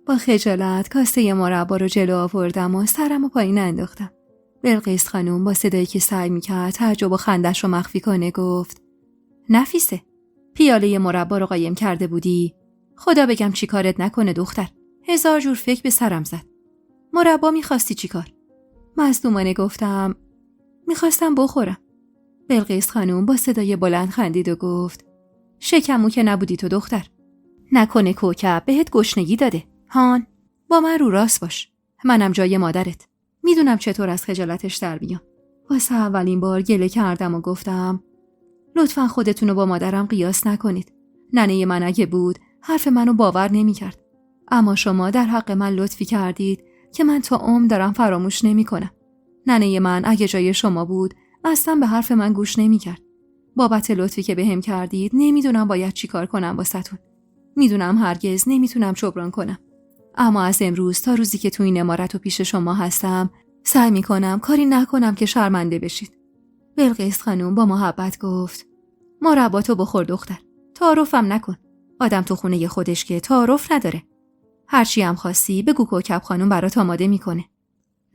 با خجالت کاسه مربا رو جلو آوردم و سرمو پایین انداختم. بلقیس خانم با صدایی که سعی میکرد تعجب و خندش رو مخفی کنه گفت نفیسه، پیاله مربا رو قایم کرده بودی؟ خدا بگم چی کارت نکنه دختر. 1000 جور فکر به سرم زد. مربا میخواستی چی کار؟ مصدومانه گفتم میخواستم بخورم. بلقیس خانم با صدای بلند خندید و گفت شکمو که نبودی تو دختر. نکنه کوکب بهت گشنگی داده. هان با من رو راست باش. منم جای مادرت. میدونم چطور از خجالتش در بیام. واسه اولین بار گله کردم و گفتم لطفاً خودتونو با مادرم قیاس نکنید. ننه من اگه بود حرف منو باور نمی‌کرد. اما شما در حق من لطفی کردید که من تا عمر دارم فراموش نمی‌کنم. ننه من اگه جای شما بود اصلا به حرف من گوش نمی‌کرد. بابت لطفی که بهم کردید نمیدونم باید چی کار کنم واسهتون. میدونم هرگز نمیتونم جبران کنم. اما از امروز تا روزی که تو این عمارت و پیش شما هستم سعی میکنم کاری نکنم که شرمنده بشید. بلقیس خانم با محبت گفت مرباتو بخور دختر. تعارفم نکن. آدم تو خونه خودش که تعارف نداره. هرچی هم خواستی بگو کوکب خانم برات آماده میکنه.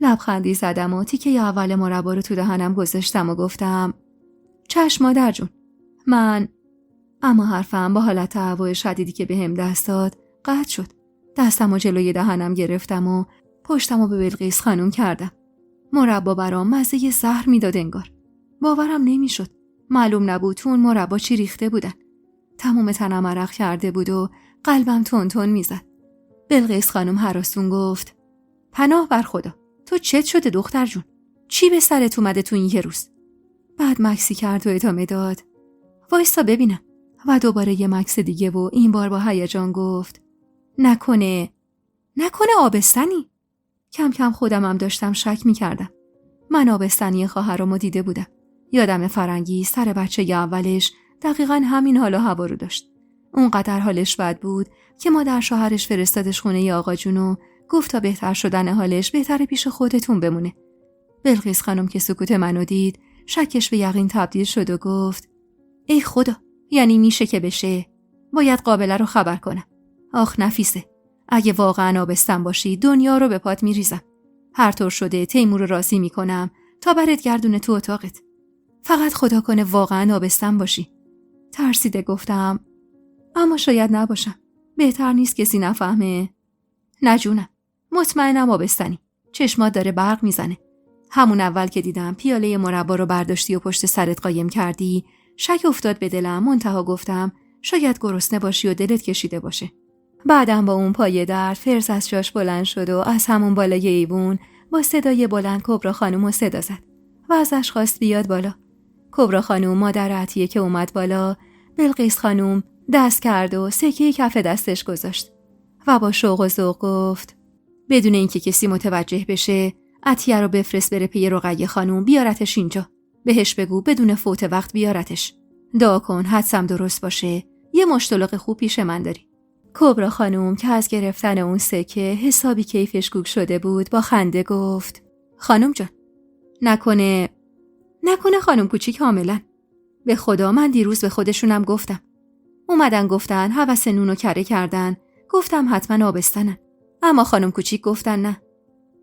لبخندی زدم و تیکه اول مربا رو تو دهنم گذاشتم و گفتم چشم مادر جون. اما حرفم با حالت تهوع شدیدی که بهم دست داد قطع شد. دستمو جلوی دهنم گرفتم و پشتمو به بلقیس خانم کردم. مربا برام مزه زهر میداد انگار. باورم نمیشد. معلوم نبود تو اون مربا چی ریخته بودن. تمام تنم عرق کرده بود و قلبم تون تون میزد. بلقیس خانم هراسون گفت پناه بر خدا. تو چت شده دختر جون؟ چی به سرت اومده تو این یه روز؟ بعد مکسی کرد و ادامه داد وایسا ببینم. و دوباره یه مکس دیگه و این بار با هیجان گفت نکنه آبستنی؟ کم کم خودمم داشتم شک میکردم. من آبستنی خواهرامو دیده بودم. یادم فرنگی سر بچه اولش دقیقاً همین حال و هوا رو داشت. اونقدر حالش بد بود که مادر شوهرش فرستادش خونه ی آقا جونو گفت تا بهتر شدن حالش بهتره پیش خودتون بمونه. بلقیس خانم که سکوت منو دید شکش به یقین تبدیل شد و گفت ای خدا، یعنی میشه که بشه؟ باید قابله رو خبر کنم. آخ نفیسه، اگه واقعا آبستن باشی دنیا رو به پات میریزم. هر طور شده تیمور رو راضی میکنم تا برات گردونه تو اتاقت. فقط خدا کنه واقعا آبستن باشی. ترسیده گفتم اما شاید نباشم. بهتر نیست کسی نفهمه. نه جونم، مطمئنم آبستنی. چشمات داره برق میزنه. همون اول که دیدم پیاله مربا رو برداشتی و پشت سرت قایم کردی شک افتاد به دلم. منتها گفتم شاید گرسنه باشی و دلت کشیده باشه. بعدم با اون پایه درد فرز از جاش بلند شد و از همون بالای ایوون با صدای بلند کبرا خانومو صدا زد و ازش خواست بیاد بالا. کبرا خانوم مادر عطیه که اومد بالا، بلقیس خانوم دست کرد و سکه کف دستش گذاشت و با شوق و ذوق گفت بدون اینکه کسی متوجه بشه عطیه رو بفرست بره پی رقیه خانوم بیارتش اینجا. بهش بگو بدون فوت وقت بیارتش. دعا کن حدسم درست باشه. یه مشتلق خوب پیش من داری. کبرا خانوم که از گرفتن اون سکه حسابی کیفش گوگ شده بود با خنده گفت خانوم جان، نکنه خانوم کوچیک حاملن. به خدا من دیروز به خودشونم گفتم. اومدن گفتن هوس نونو کره کردن. گفتم حتما آبستنن. اما خانوم کوچیک گفتن نه.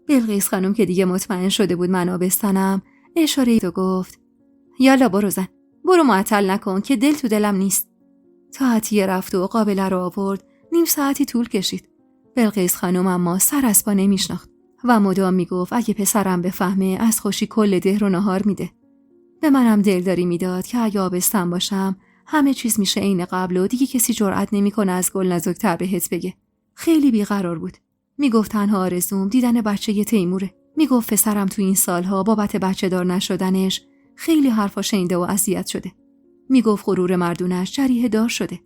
بلقیس خانوم که دیگه مطمئن شده بود من آبستنم اشاره تو گفت یالا برو زن، برو معطل نکن که دل تو دلم نیست. تا عطیه رفت و قابله رو آورد. نیم ساعتی طول کشید. بلقیس خانوم اما سر از پا نمیشناخت و مدام میگفت اگه پسرم بفهمه از خوشی کل ده رو نهار میده. به منم دلداری میداد که اگه آبستن باشم همه چیز میشه عین قبل و دیگه کسی جرئت نمیکنه از گل نزدیکتر بهت بگه. خیلی بیقرار بود. میگفت تنها آرزوم دیدن بچه تیموره. میگفت پسرم تو این سالها بابت بچه دار نشدنش خیلی حرفا شنیده و اذیت شده. میگفت غرور مردونش جریحه دار شده.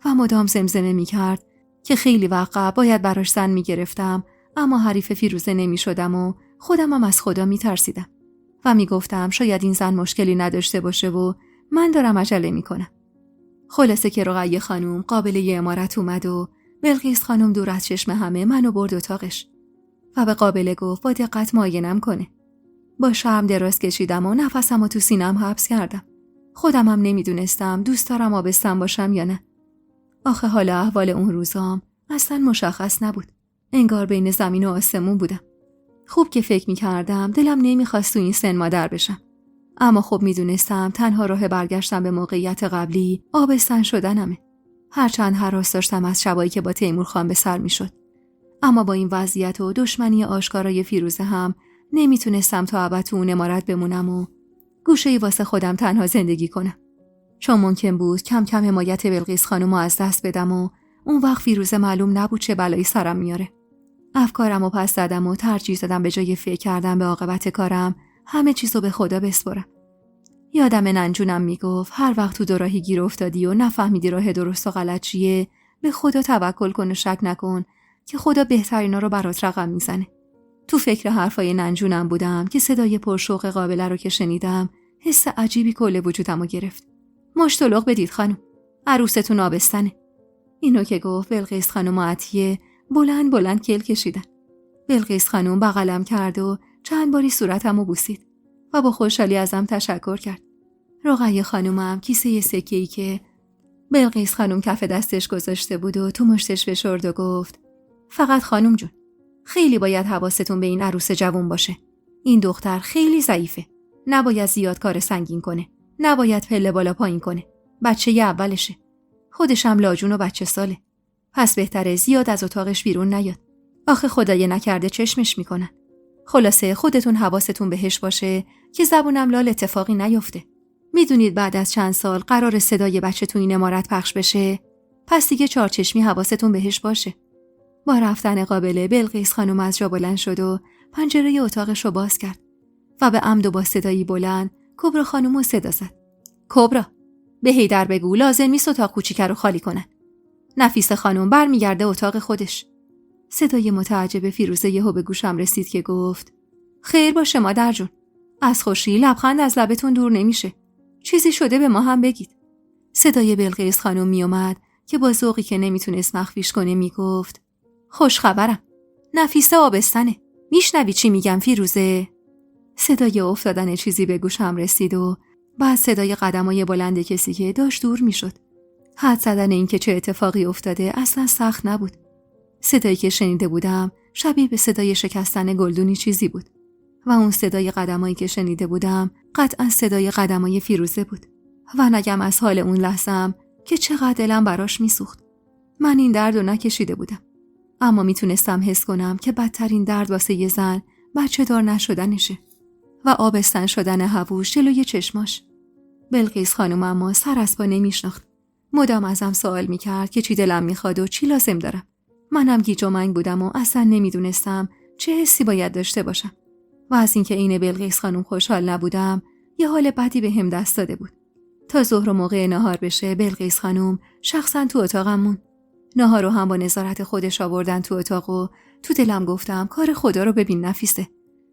و مدام زمزمه می‌کرد که خیلی وقت باید براش زن می‌گرفتم، اما حریف فیروزه نمی‌شدم و خودمم از خدا می‌ترسیدم و می‌گفتم شاید این زن مشکلی نداشته باشه و من دارم عجله می‌کنم. خلاصه که رقیه خانم قابله عمارت اومد و بلقیس خانم دور از چشم همه منو برد اتاقش و به قابله گفت با دقت معاینم کنه. با شرم دراز کشیدم و نفسمو تو سینم حبس کردم. خودم هم نمیدونستم دوست دارم آبستن باشم یا نه. آخه حالا احوال اون روزام اصلا مشخص نبود. انگار بین زمین و آسمون بودم. خوب که فکر میکردم دلم نمیخواست تو این سن مادر بشم. اما خب میدونستم تنها راه برگشتن به موقعیت قبلی آبستن شدنمه. هرچند هراس داشتم از شبایی که با تیمور خان به سر میشد. اما با این وضعیت و دشمنی آشکارای فیروزه هم نمیتونستم تا ابد تو اون عمارت بمونم و گوشه‌ای واسه خودم تنها زندگی کنم. چون ممکن بود کم کم حمایت بلقیس خانومو از دست بدم و اون وقت فیروزه معلوم نبود چه بلایی سرم میاره. افکارمو پس زدم و ترجیح دادم به جای فکر کردن به عاقبت کارم همه چیزو به خدا بسپرم. یادم ننجونم میگفت هر وقت تو دوراهی گیر افتادی و نفهمیدی راه درست و غلط چیه، به خدا توکل کن و شک نکن که خدا بهترینا رو برات رقم میزنه. تو فکر حرفای ننجونم بودم که صدای پرشوق قابله رو که شنیدم حس عجیبی کل وجودمو گرفت. مشتلق بدید خانم، عروستون آبستنه. اینو که گفت بلقیس خانم و عطیه بلند بلند کل کشیدن. بلقیس خانم بغلم کرد و چند باری صورتمو بوسید و با خوشحالی ازم تشکر کرد. رقیه خانومم کیسه سکه‌ای که بلقیس خانم کف دستش گذاشته بود و تو مشتش فشرد و گفت فقط خانم جون، خیلی باید حواستون به این عروس جوون باشه. این دختر خیلی ضعیفه. نباید زیاد کار سنگین کنه. نباید پله بالا پایین کنه. بچه اولشه. خودش هم لاجون و بچه ساله. پس بهتره زیاد از اتاقش بیرون نیاد. آخه خدای نکرده چشمش میکنن. خلاصه خودتون حواستون بهش باشه که زبونم لال اتفاقی نیفته. میدونید بعد از چند سال قرار صدای بچه تو این عمارت پخش بشه؟ پس دیگه چارچشمی حواستون بهش باشه. با رفتن قابله بلقیس خانم از جا بلند شد و پنجره اتاقش رو باز کرد و به عمد و با صدایی بلند کبرا خانم رو صدا زد. کبرا، به حیدر بگو لازم نیست اتاق کوچیک رو خالی کنن. نفیسه خانم برمیگرده اتاق خودش. صدای متعجب فیروزه یهو به گوشم رسید که گفت خیر باشه مادر جون. از خوشی لبخند از لبتون دور نمیشه. چیزی شده به ما هم بگید. صدای بلقیس خانم می اومد که با ذوقی که نمیتونست مخفیش کنه میگفت خوش خبرم. نفیسه آبستنه. میشنوی چی میگم فیروزه؟ صدای افتادن چیزی به گوشم رسید و بعد صدای قدمای بلند کسی که داشت دور میشد. حد زدن این که چه اتفاقی افتاده اصلا سخت نبود. صدایی که شنیده بودم شبیه به صدای شکستن گلدونی چیزی بود و اون صدای قدمایی که شنیده بودم قطعا صدای قدمای فیروزه بود و نگم از حال اون لحظه‌ام که چقدر دلم براش میسوخت. من این درد رو نکشیده بودم، اما میتونستم حس کنم که بدترین درد واسه یه زن بچه دار نشدنشه و آبستن شدن هووش جلوی چشماش. بلقیس خانم اما سر از پا نمیشناخت. مدام ازم سوال میکرد که چی دلم میخواد و چی لازم دارم. منم گیج و منگ بودم و اصلا نمیدونستم چه حسی باید داشته باشم و از اینکه عین بلقیس خانم خوشحال نبودم یه حال بدی به هم دست داده بود. تا ظهر و موقع نهار بشه بلقیس خانم شخصا تو اتاقم موند. نهار رو هم با نظارت خودش آوردن تو اتاق و تو دلم گفتم کار خدا رو ببین نفیسه.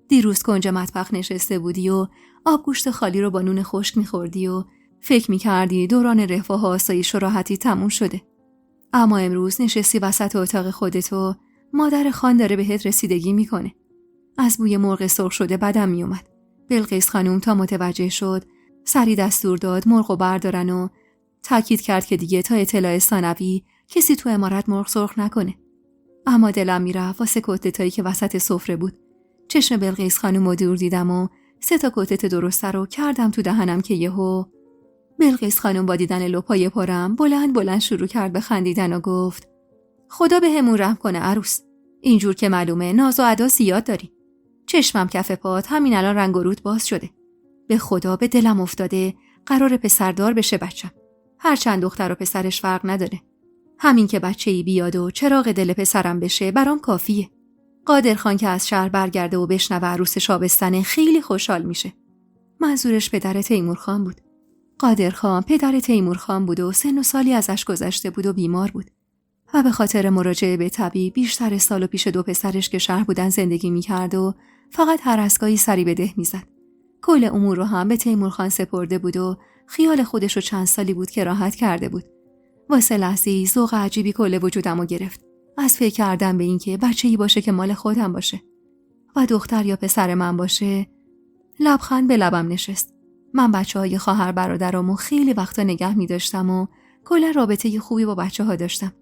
دیروز کنج مطبخ نشسته بودی و آبگوشت خالی رو با نون خشک می‌خوردی و فکر می‌کردی دوران رفاه و آسایش و راحتی تموم شده. اما امروز نشستی وسط اتاق خودت و مادر خان داره بهت رسیدگی میکنه. از بوی مرغ سرخ شده بدم میومد. بلقیس خانم تا متوجه شد سری دستور داد مرغو بردارن و تاکید کرد که دیگه تا اطلاع ثانوی کسی تو عمارت مرغ سرخ نکنه. اما دلم میرفت واسه کتلتایی که وسط سفره بود. چشم بلقیس خانم رو دور دیدم و 3 تا کتلت درسته رو کردم تو دهنم که یهو بلقیس خانم با دیدن لپای پارم بلند بلند شروع کرد به خندیدن و گفت خدا به همون رحم کنه عروس. اینجور که معلومه ناز و ادا زیاد داری. چشمم کف پات همین الان رنگ و روت باز شده. به خدا به دلم افتاده قرار پسردار بشه بچم. هرچند دختر و پسرش فرق نداره. همین که بچه‌ای بیاد و چراغ دل پسرم بشه برام کافیه. قادرخان که از شهر برگرده و بشنوه عروسش آبستنه خیلی خوشحال میشه. منظورش پدر تیمور خان بود. قادر خان پدر تیمور خان بود و سن و سالی ازش گذشته بود و بیمار بود و به خاطر مراجعه به طبیب بیشتر سال و پیش 2 پسرش که شهر بودن زندگی می‌کرد و فقط هر اسگاهی سری به ده می‌زد. کل امور رو هم به تیمور خان سپرده بود و خیال خودش رو چند سالی بود که راحت کرده بود. واسه لحظه‌ای ذوق عجیبی کل وجودمو گرفت. از فکر کردن به این که بچه‌ای باشه که مال خودم باشه و دختر یا پسر من باشه. لبخند به لبم نشست. من بچه‌های خواهر برادرامو خیلی وقتا نگه می‌داشتم و کلا رابطه خوبی با بچه‌ها داشتم.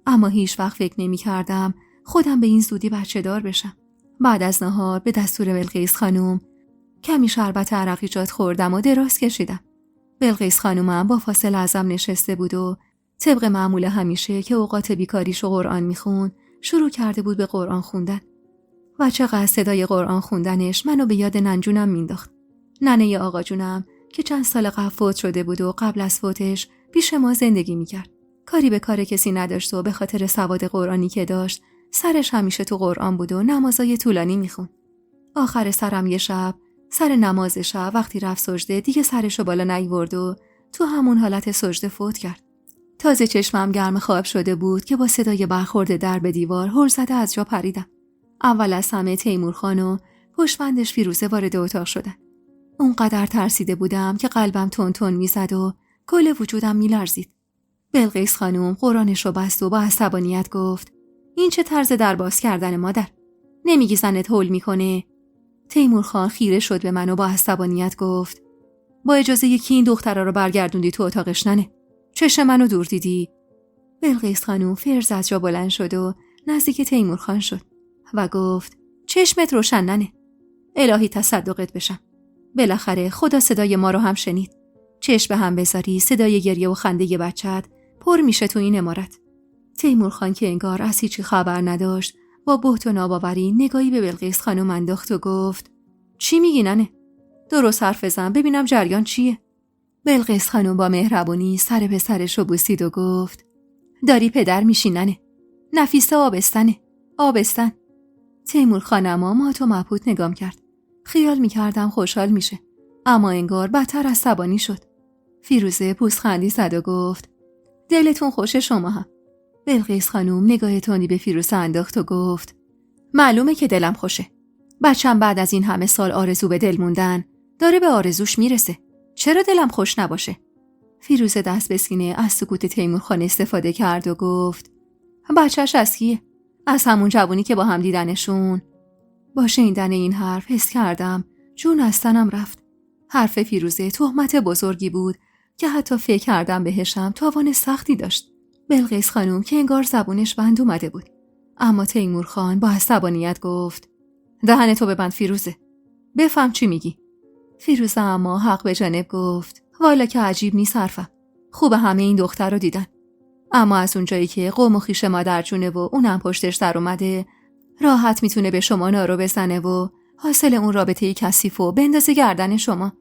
اما هیچ وقت فکر نمی‌کردم خودم به این زودی بچه دار بشم. بعد از نهار به دستور بلقیس خانم کمی شربت عرقیجات خوردم و دراز کشیدم. بلقیس خانومم با فاصله ازم نشسته بود و طبق معمول همیشه که اوقات بیکاریشو قرآن میخوند شروع کرده بود به قرآن خوندن. و چقدر صدای قرآن خوندنش منو به یاد ننجونم مینداخت. ننه آقا جونم که چند سال قبل فوت شده بود و قبل از فوتش پیش ما زندگی میکرد. کاری به کار کسی نداشت و به خاطر سواد قرآنی که داشت سرش همیشه تو قرآن بود و نمازای طولانی میخوند. آخر سرم یه شب سر نماز شب وقتی رفت سجده دیگه سرشو بالا نیورد و تو همون حالت سجده فوت کرد. تازه چشمم گرم خواب شده بود که با صدای برخورد در به دیوار هل زده از جا پریدم. اول از همه تیمور خان و پشتبندش فیروزه وارد اتاق شدن. اونقدر ترسیده بودم که قلبم تون تون میزد و کل وجودم میلرزید. بلقیس خانم قرآنش رو بست و با عصبانیت گفت: این چه طرز در باز کردن مادر؟ نمیگی زنت هول میکنه؟ تیمور خان خیره شد به من و با عصبانیت گفت: با اجازه یکی این دخترها رو برگردوندی تو اتاقش ننه؟ چشم منو دور دیدی؟ بلقیس خانم فرز از جا بلند شد و نزدیک تیمور خان شد و گفت: چشمت روشن ننه. الهی تصدقت بشم. بالاخره خدا صدای ما رو هم شنید. چشم به هم بذاری صدای گریه و خنده بچت پر میشه تو این عمارت. تیمور خان که انگار از هیچی خبر نداشت با بهت و ناباوری نگاهی به بلقیس خانم انداخت و گفت: چی میگی ننه؟ درست حرف بزن ببینم جریان چیه؟ بلقیس خانم با مهربونی سر پسرش رو بوسید و گفت: داری پدر میشی ننه. نفیسه آبستنه. آبستن. تیمور خانم مات و مبهوت نگام کرد. خیال میکردم خوشحال میشه، اما انگار بدتر عصبانی شد. فیروزه پوزخندی زد و گفت: دلتون خوشه شما هم. بلقیس خانم نگاه تندی به فیروزه انداخت و گفت: معلومه که دلم خوشه. بچم بعد از این همه سال آرزو به دل موندن داره به آرزوش میرسه. چرا دلم خوش نباشه؟ فیروزه دست به سینه از سکوت تیمور خان استفاده کرد و گفت: بچه‌ش از کیه؟ از همون جوونی که با هم دیدنشون. با شنیدن این حرف حس کردم جون از تنم رفت. حرف فیروزه تهمت بزرگی بود که حتی فکر کردم بهشم تاوان سختی داشت. بلقیس خانم که انگار زبونش بند اومده بود، اما تیمور خان با عصبانیت گفت: دهنتو ببند فیروزه، بفهم چی میگی. فیروزه اما حق به جانب گفت: والا که عجیب نیست حرفم. خوب همه این دختر رو دیدن، اما از اونجایی که قوم و خویش مادر جونه و اونم پشتش در اومده راحت میتونه به شما نارو بزنه و حاصل اون رابطه کثیف و بندازه گردن شما.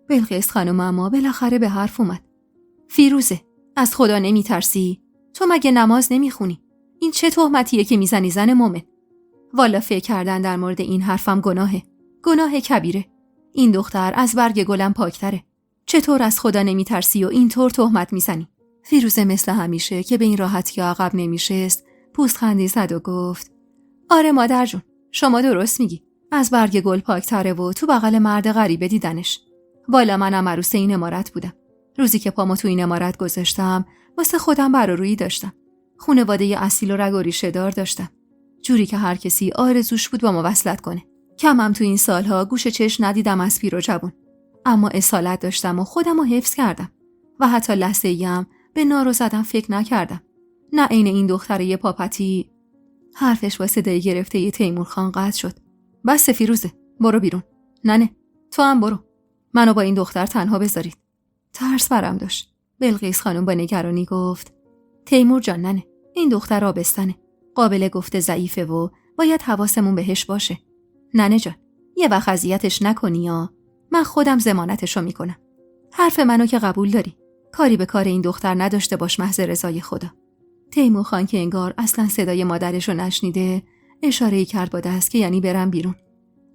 بلقیس خانم اما بالاخره به حرف اومد: فیروزه، از خدا نمیترسی؟ تو مگه نماز نمیخونی؟ این چه تهمتیه که میزنی زن مومن؟ والا فکر کردن در مورد این حرفم گناهه. گناه کبیره. این دختر از برگ گلم پاکتره. چطور از خدا نمیترسی و اینطور تهمت میزنی؟ فیروزه مثل همیشه که به این راحتی عقب نمیشست پوزخندی زد و گفت: آره مادر جون، شما درست میگی. از برگ گل پاکتره و تو بغل مرد غریبه دیدنش. والا منم عروس این عمارت بودم. روزی که پامو تو این عمارت گذاشتم واسه خودم برارویی داشتم. خانواده اصیل و رگ و ریشه دار داشتم، جوری که هر کسی آرزوش بود با ما وصلت کنه. کمم تو این سالها گوش چشم ندیدم از پیر و جوون، اما اصالت داشتم و خودمو حفظ کردم و حتی لحظه‌ای هم به نارو زدن فکر نکردم. نه عین این دختره پاپتی. حرفش با صدای گرفته تیمور خان قطع شد. بس فیروزه، برو بیرون. نه تو هم برو. منو با این دختر تنها بذارید. ترس برم داشت. بلقیس خانم با نگرانی گفت: تیمور جان ننه، این دختر آبستنه. قابل گفته ضعیفه و باید حواسمون بهش باشه. ننه جان، یه وقت اذیتش نکنی یا من خودم ضمانتشو میکنم. حرف منو که قبول داری. کاری به کار این دختر نداشته باش محض رضای خدا. تیمور خان که انگار اصلا صدای مادرشو نشنیده اشاره‌ای کرد با دست که یعنی برم بیرون.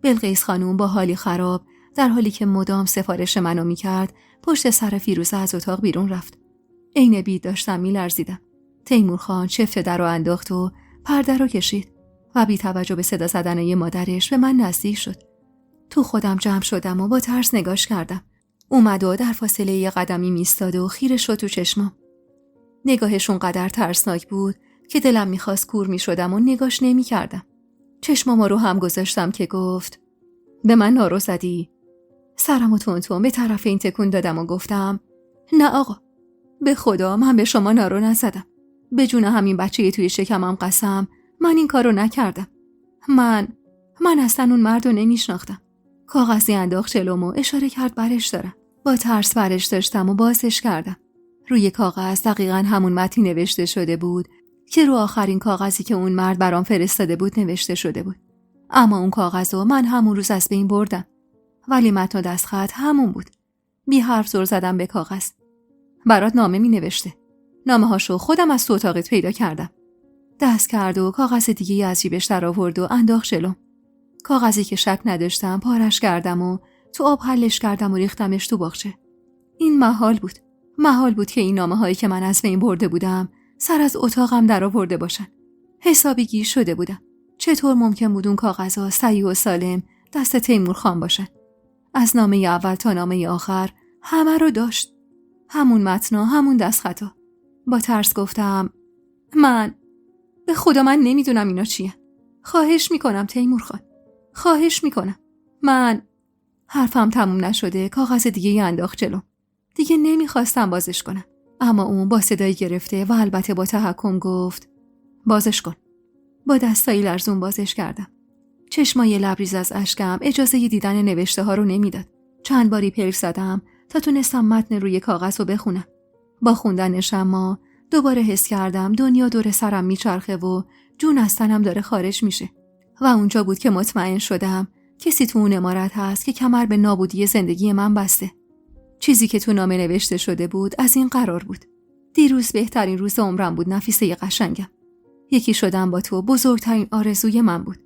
بلقیس خانم با حالی خراب در حالی که مدام سفارش منو میکرد پشت سر فیروزه از اتاق بیرون رفت. عین بید داشتم میلرزیدم. تیمورخان چفت در رو انداخت و پرده رو کشید و بی توجه به صدا زدن مادرش به من نزدیک شد. تو خودم جمع شدم و با ترس نگاش کردم. اومد و در فاصله یه قدمی میستاد و خیره شد تو چشمام. نگاهش اونقدر ترسناک بود که دلم میخواست کور میشدم و نگاش نمیکردم. چشمامو رو هم گذاشتم که گفت به من نارو زدی؟ سرمو تون به طرف این تکون دادم و گفتم نه آقا، به خدا من به شما نارو نزدم. به جون همین بچه توی شکمم قسم من این کارو نکردم. من اصلا اون مردو نمیشناختم. کاغذی انداخت جلوم و اشاره کرد برش دارم. با ترس برش داشتم و بازش کردم. روی کاغذ دقیقاً همون متنی نوشته شده بود که رو آخرین کاغذی که اون مرد برام فرستاده بود نوشته شده بود. اما اون کاغذو من همون روز از بین بردم. ولی متن و دستخط همون بود. بی حرف زل زدم به کاغذ. برات نامه می نوشته. نامه هاشو خودم از تو اتاقت پیدا کردم. دست کرد و کاغذ دیگه از جیبش در آورد و انداخت جلوم. کاغذی که شک نداشتم پارش کردم و تو آب حلش کردم و ریختمش تو باغچه. این محال بود که این نامه هایی که من از بین برده بودم سر از اتاقم در آورده باشن. حسابی گیر شده بودم. چطور ممکن بود اون کاغذها صحیح و سالم دست تیمورخان باشن؟ از نامه اول تا نامه آخر همه رو داشت. همون متنا، همون دستخطا. با ترس گفتم به خدا من نمیدونم اینا چیه. خواهش میکنم تیمورخان. خواهش میکنم. حرفم تموم نشده کاغذ دیگه انداخت جلوم. دیگه نمیخواستم بازش کنم. اما اون با صدای گرفته و البته با تحکم گفت بازش کن. با دستایی لرزون بازش کردم. چشمای لبریز از اشکم اجازه دیدن نوشته ها رو نمیداد. چند باری پلک زدم تا تونستم متن روی کاغذ رو بخونم. با خوندنش اما دوباره حس کردم دنیا دور سرم میچرخه و جون از تنم داره خارج میشه. و اونجا بود که مطمئن شدم کسی تو اون عمارت هست که کمر به نابودی زندگی من بسته. چیزی که تو نامه نوشته شده بود از این قرار بود: دیروز بهترین روز عمرم بود نفیسه قشنگم. یکی شدم با تو بزرگترین آرزوی من بود.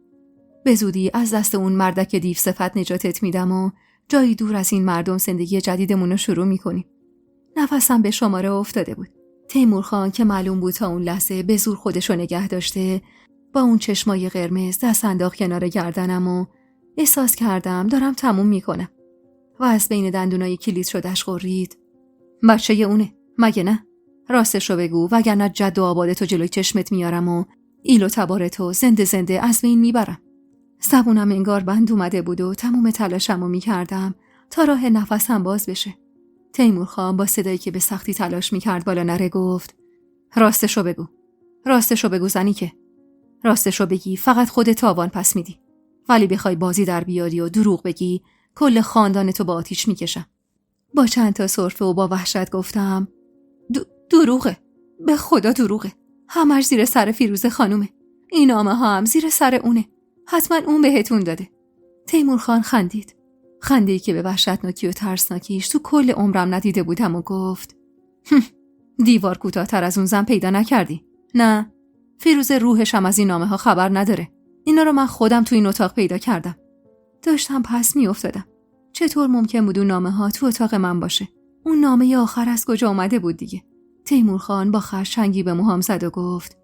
به زودی از دست اون مردک دیو صفت نجاتت میدم و جایی دور از این مردم زندگی جدیدمون رو شروع میکنیم. نفسم به شماره افتاده بود. تیمورخان که معلوم بود تا اون لحظه به زور خودشو نگه داشته با اون چشمای قرمز دست انداخت کنار گردنم و احساس کردم دارم تموم میکنم. و از بین دندونای کلید شدش غرید: بچه اونه مگه نه؟ راستشو بگو وگرنه جد و آبادتو جلوی چشمت میارم و ایل و تبارتو زنده از بین میبرم. زبونم انگار بند اومده بود و تمام تلاشمو میکردم تا راه نفسم باز بشه. تیمورخان با صدایی که به سختی تلاش میکرد بالا نره گفت: راستشو بگو زنی که. راستشو بگی فقط خودت تاوان پس میدی. ولی بخوای بازی در بیاری و دروغ بگی کل خاندانتو با آتیش میکشم. با چند تا سرفه و با وحشت گفتم: دروغه. به خدا دروغه. همش زیر سر فیروزه خانومه. این نامه ها هم زیر سر اونه. حتما اون بهتون داده. تیمورخان خندید. خنده‌ای که به وحشتناکی و ترسناکیش تو کل عمرم ندیده بودم و گفت: دیوار کوتاه‌تر از اون زن پیدا نکردی؟ نه، فیروزه روحش هم از این نامه ها خبر نداره. اینا رو من خودم تو این اتاق پیدا کردم. داشتم پس میافتادم. چطور ممکن بود اون نامه ها تو اتاق من باشه؟ اون نامه آخر از کجا اومده بود دیگه؟ تیمورخان با خرچنگی به موهام زد و گفت: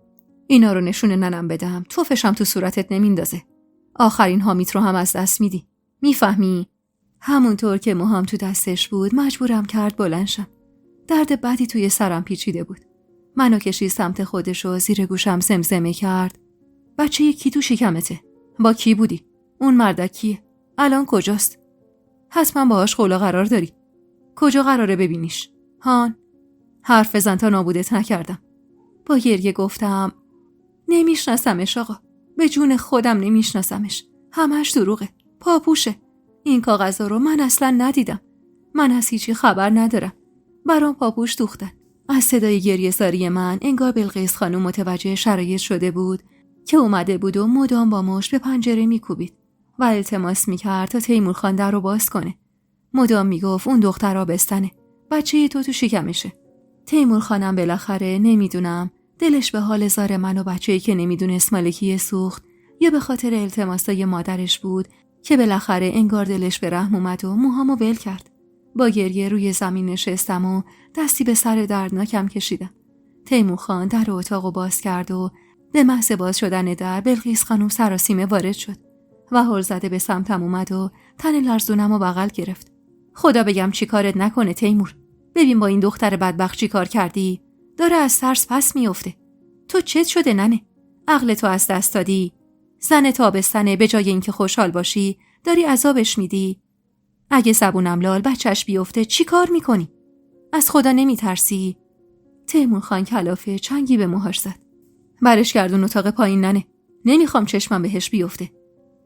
اینا رو نشون ننم بدم توفشم تو صورتت نمیندازه. آخرین حامیت رو هم از دست میدی. میفهمی؟ همونطور که موهام تو دستش بود مجبورم کرد بلند شم. درد بدی توی سرم پیچیده بود. منو کشید سمت خودش و زیر گوشم زمزمه کرد: بچه کی تو شکمته؟ با کی بودی؟ اون مردک کیه؟ الان کجاست؟ حتما باهاش قولا قرار داری. کجا قراره ببینیش؟ هان؟ حرف بزن تا نابودت نکردم. با گریه گفتم: نمیشناسمش آقا. به جون خودم نمیشناسمش. همش دروغه. پاپوشه. این کاغذها رو من اصلا ندیدم. من از هیچی خبر ندارم. برام پاپوش دوختن. از صدای گریه ساری من انگار بلقیس خانم متوجه شرایط شده بود که اومده بود و مدام با مشت به پنجره میکوبید و التماس میکرد تا تیمورخان در رو باز کنه. مدام میگفت اون دختر آبستنه. بچه تو شکمشه. تیمورخانم بالاخره نمیدونم دلش به حال زار من و بچه‌ای که نمیدونست مالکی سوخت یا به خاطر التماسای مادرش بود که بالاخره انگار دلش به رحم اومد و موهامو ول کرد. با گریه روی زمین نشستم و دستی به سر دردناکم کشیدم. تیمور خان در اتاقو باز کرد و به محض باز شدن در بلقیس خانم سراسیمه وارد شد و هول زده به سمتم اومد و تن لرزونمو بغل گرفت. خدا بگم چی کارت نکنه تیمور. ببین با این دختر بدبخت چی کار کردی؟ داره از ترس پس میفته. تو چت شده ننه؟ عقل تو از دست دادی؟ زن تابستنه، به جای اینکه خوشحال باشی داری عذابش میدی. اگه زبونم لال بچهش بیفته چی کار میکنی؟ از خدا نمیترسی؟ تیمور خان کلافه چنگی به موهاش زد. برش گردون اتاق پایین ننه. نمیخوام چشمم بهش بیفته.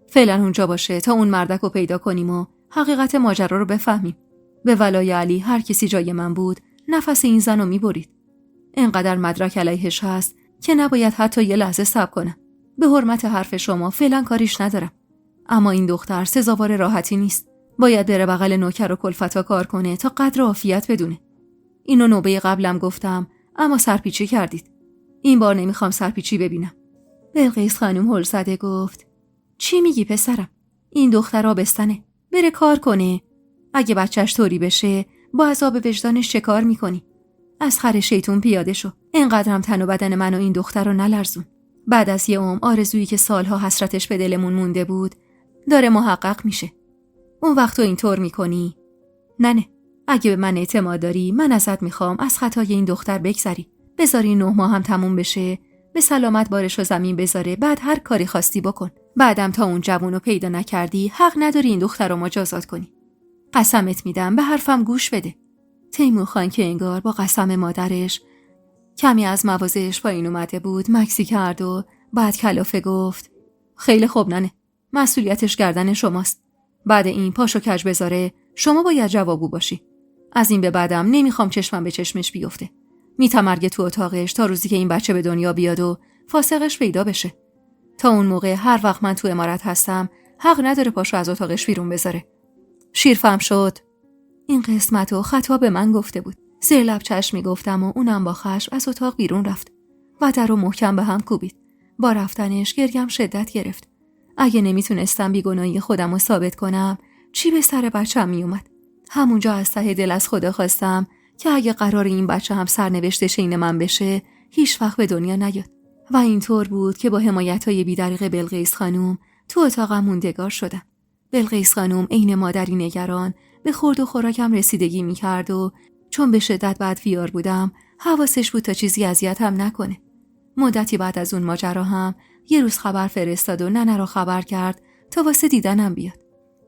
فعلا اونجا باشه تا اون مردک رو پیدا کنیم و حقیقت ماجرا رو بفهمیم. به ولای علی هر کسی جای من بود نفس این زن رو میبرید. اینقدر مدرک علیهش هست که نباید حتی یه لحظه صبر کنم. به حرمت حرف شما فعلا کاریش ندارم. اما این دختر سزاوار راحتی نیست. باید بره بغل نوکر و کلفتا کار کنه تا قدر عافیت بدونه. اینو نوبه قبلم گفتم اما سرپیچی کردید. این بار نمیخوام سرپیچی ببینم. بلقیس خانم هل زده گفت چی میگی پسرم؟ این دختر آبستنه. بره کار کنه. اگه بچهش طوری بشه با عذاب وجدانش چه کار میکنی؟ از خر شیطون پیاده شو. اینقدرم تن و بدن من و این دختر رو نلرزون. بعد از یه عمر آرزویی که سالها حسرتش به دلمون مونده بود داره محقق میشه. اون وقت تو اینطور میکنی؟ نه اگه به من اعتماد داری من ازت میخوام از خطای این دختر بگذری. بذاری 9 ماه هم تموم بشه، به سلامت بارش رو زمین بذاره، بعد هر کاری خواستی بکن. بعدم تا اون جوونو پیدا نکردی حق نداری این دختر رو مجازات کنی. قسمت میدم به حرفم گوش بده. تیمور خان که انگار با قسم مادرش کمی از مواضعش پایین اومده بود مکسی کرد و بعد کلافه گفت خیلی خوب ننه، مسئولیتش گردن شماست. بعد این پاشو کج بذاره شما باید جوابگو باشی. از این به بعدم نمیخوام چشمم به چشمش بیفته. میتمرگه تو اتاقش تا روزی که این بچه به دنیا بیاد و فاسقش پیدا بشه. تا اون موقع هر وقت من تو عمارت هستم حق نداره پاشو از اتاقش بیرون بذاره. شیرفهم شد. این قسمتو خطا به من گفته بود. زیر لب چشمی گفتم و اونم با خشم از اتاق بیرون رفت و در رو محکم به هم کوبید. با رفتنش گریم شدت گرفت. اگه نمیتونستم بیگناهی خودم رو ثابت کنم چی به سر بچه‌م میومد؟ همونجا از ته دل از خدا خواستم که اگه قرار این بچه هم سرنوشتش این من بشه هیچ وقت به دنیا نیاد. و اینطور بود که با حمایت‌های بی‌دریغ بلقیس خانم تو اتاقم موندگار شدم. بلقیس خانم عین مادری نگران به خورد و خوراکم رسیدگی می‌کرد و چون به شدت بدفیار بودم حواسش بود تا چیزی اذیتم نکنه. مدتی بعد از اون ماجرا هم یه روز خبر فرستاد و ننه رو خبر کرد تا واسه دیدنم بیاد.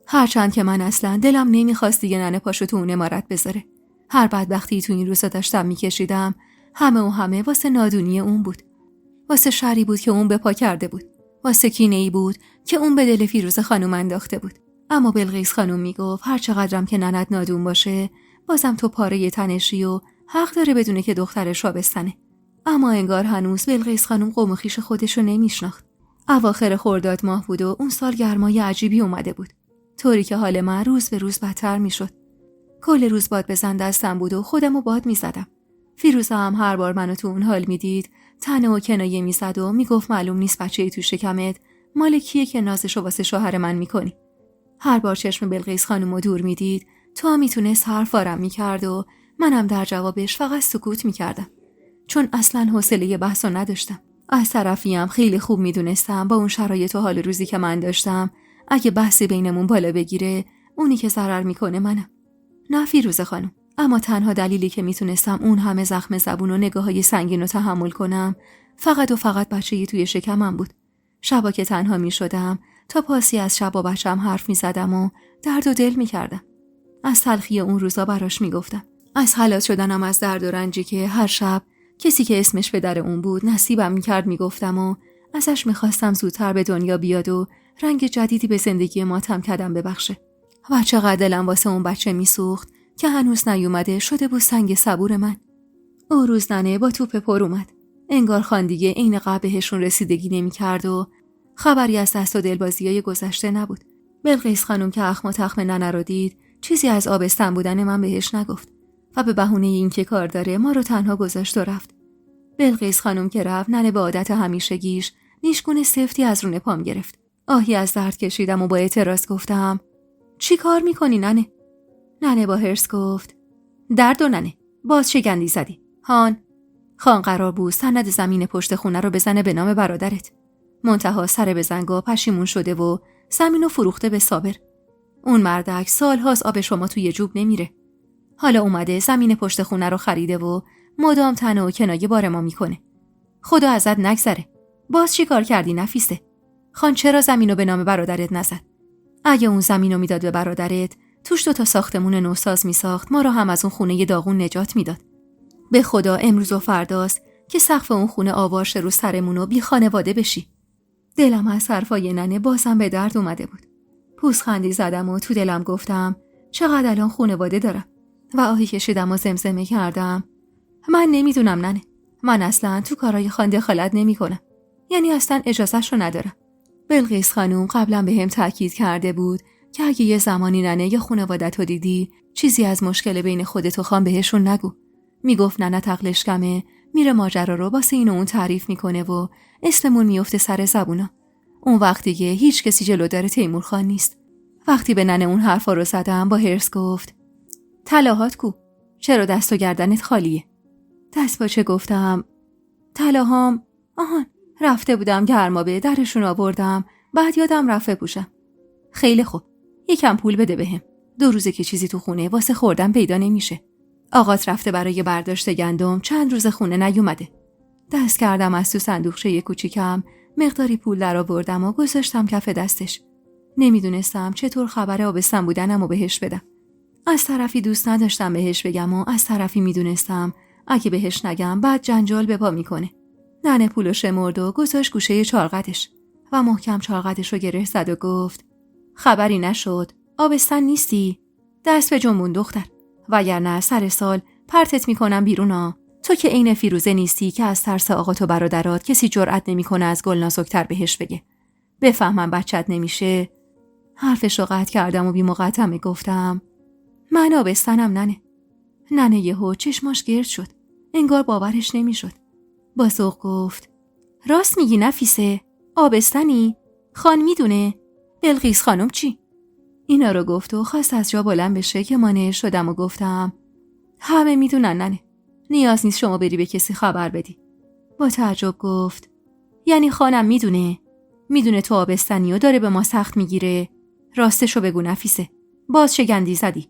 هرچند که من اصلا دلم نمیخواست دیگه ننه پاشو تو اون عمارت بذاره. هر بدبختی تو این روزا داشتم میکشیدم همه واسه نادونی اون بود. واسه شری بود که اون به پا کرده بود. واسه کینه‌ای بود که اون به دل فیروزه خانم انداخته بود. اما بلقیس خانم میگفت هر چقدرم که ننت نادون باشه بازم تو پاره تنشی و حق داره بدونه که دخترش آبستنه. اما انگار هنوز بلقیس خانم قوم و خویش خودشو نمیشناخت. اواخر خرداد ماه بود و اون سال گرمای عجیبی اومده بود. طوری که حال من روز به روز بدتر میشد. کل روز باد بزن دستم بود و خودمو باد میزدم. فیروزه هم هر بار منو تو اون حال میدید تنه و کنایه میزد و میگفت معلوم نیست بچه‌ای تو شکمت مال کیه که نازشو واسه شوهر من میکنی. هر بار چشم بلقیس خانمو دور میدید تا میتونست حرف وارم میکرد و منم در جوابش فقط سکوت میکردم. چون اصلا حوصله بحثو نداشتم. از طرفیم خیلی خوب میدونستم با اون شرایط و حال روزی که من داشتم اگه بحثی بینمون بالا بگیره اونی که ضرر میکنه منم. نه فیروزه خانم. اما تنها دلیلی که میتونستم اون همه زخم زبون و نگاه‌های سنگین رو تحمل کنم فقط و فقط بچه‌ای توی شکمم بود. شبا که تنها میشدم تا پاسی از شب با بچه‌م حرف میزدم و درد و دل میکردم. از تلخی اون روزا براش میگفتم. از خلاص شدنم از درد و رنجی که هر شب کسی که اسمش پدر اون بود نصیبم میکرد میگفتم و ازش میخواستم زودتر به دنیا بیاد و رنگ جدیدی به زندگی ما تم کدم ببخشه. و چقدر دلم واسه اون بچه میسوخت که هنوز نیومده شده بود سنگ صبور من. اون روز ننه با توپ پر اومد. انگار خان دیگه عین قبل بهشون رسیدگی نمیکرد و خبری از دست و دلبازیای گذشته نبود. بلقیس خانم که اخم و تخم ننه رو دید چیزی از آبستن بودن من بهش نگفت و به بهونه اینکه کار داره ما رو تنها گذاشت و رفت. بلقیس خانم که رفت ننه به عادت همیشگیش نیشگون سفتی از رون پام گرفت. آهی از درد کشیدم و با اعتراض گفتم چی کار میکنی ننه؟ ننه با حرص گفت درد و ننه، باز چه گندی زدی؟ خان قرار بود سند زمین پشت خونه رو بزنه به نام برادرت. منتها سر بزنگا پشیمون شده و زمینو فروخته به صابر. اون مردک سالهاست آب شما توی جوب نمیره. حالا اومده زمین پشت خونه رو خریده و مدام تنه و کنایه بار ما میکنه. خدا ازت نگذره. باز چی کار کردی نفیسه؟ خان چرا زمینو به نام برادرت نزد؟ اگه اون زمینو میداد به برادرت، توش 2 ساختمون نوساز میساخت، ما رو هم از اون خونه داغون نجات میداد. به خدا امروز و فرداست که سقف اون خونه آوار شه رو سرمون و بی خانواده بشی. دلم از حرفای ننه بازم به درد اومده بود. پوزخندی زدم و تو دلم گفتم چقدر الان خانواده دارم و آهی کشیدم و زمزمه کردم من نمیدونم ننه، من اصلا تو کارهای خان دخالت نمی‌کنم. یعنی اصلا اجازه‌ش رو ندارم. بلقیس خانوم قبلا به هم تأکید کرده بود که اگه یه زمانی ننه یا خانوادت رو دیدی چیزی از مشکل بین خودت و خان بهشون نگو. میگفت ننه عقلش کمه، میره ماجرا رو واسه این و اون تعریف میکنه و اسممون میفته سر زبونا. اون وقت دیگه هیچ کسی جلودار تیمور خان نیست. وقتی به ننه اون حرفا رو زدم با حرص گفت طلاهات کو؟ چرا دست و گردنت خالیه؟ دست باچه گفتم طلاهام رفته بودم گرمابه درشون آوردم، بعد یادم رفت بپوشم. خیلی خوب، یکم پول بده بهم. 2 روزه که چیزی تو خونه واسه خوردن پیدا نمیشه. آقات رفته برای برداشت گندم، چند روز خونه نیومده. دست کردم از تو صندوقچه کوچیکم، مقداری پول در آوردم و گذاشتم کف دستش. نمیدونستم چطور خبر آبستن بودنمو بهش بدم. از طرفی دوست نداشتم بهش بگم و از طرفی میدونستم اگه بهش نگم بعد جنجال به پا میکنه. ننه پولو شمرد و گذاشت گوشه چارقدش و محکم چارقدش رو گره زد و گفت خبری نشد؟ آبستن نیستی؟ دست به جنبون دختر، وگرنه سر سال پرتت میکنم بیرونا. تو که عین فیروزه نیستی که از ترس آقا تو برادرات کسی جرئت نمیکنه از گل نازکتر بهش بگه. بفهمم بچت نمیشه. حرفش رو قطع کردم و بی مقدمه گفتم من آبستنم ننه. ننه یهو چشماش گرد شد، انگار باورش نمیشد. با ذوق گفت راست میگی نفیسه؟ آبستنی؟ خان میدونه؟ بلقیس خانم چی؟ اینا رو گفت و خواست از جا بلند بشه که مانع شدم و گفتم همه میدونن ننه، نیاز نیست شما بری به کسی خبر بدی. با تعجب گفت یعنی خانم میدونه تو آبستنی و داره به ما سخت میگیره؟ راستشو بگو نفیسه، باز چه گندی زدی؟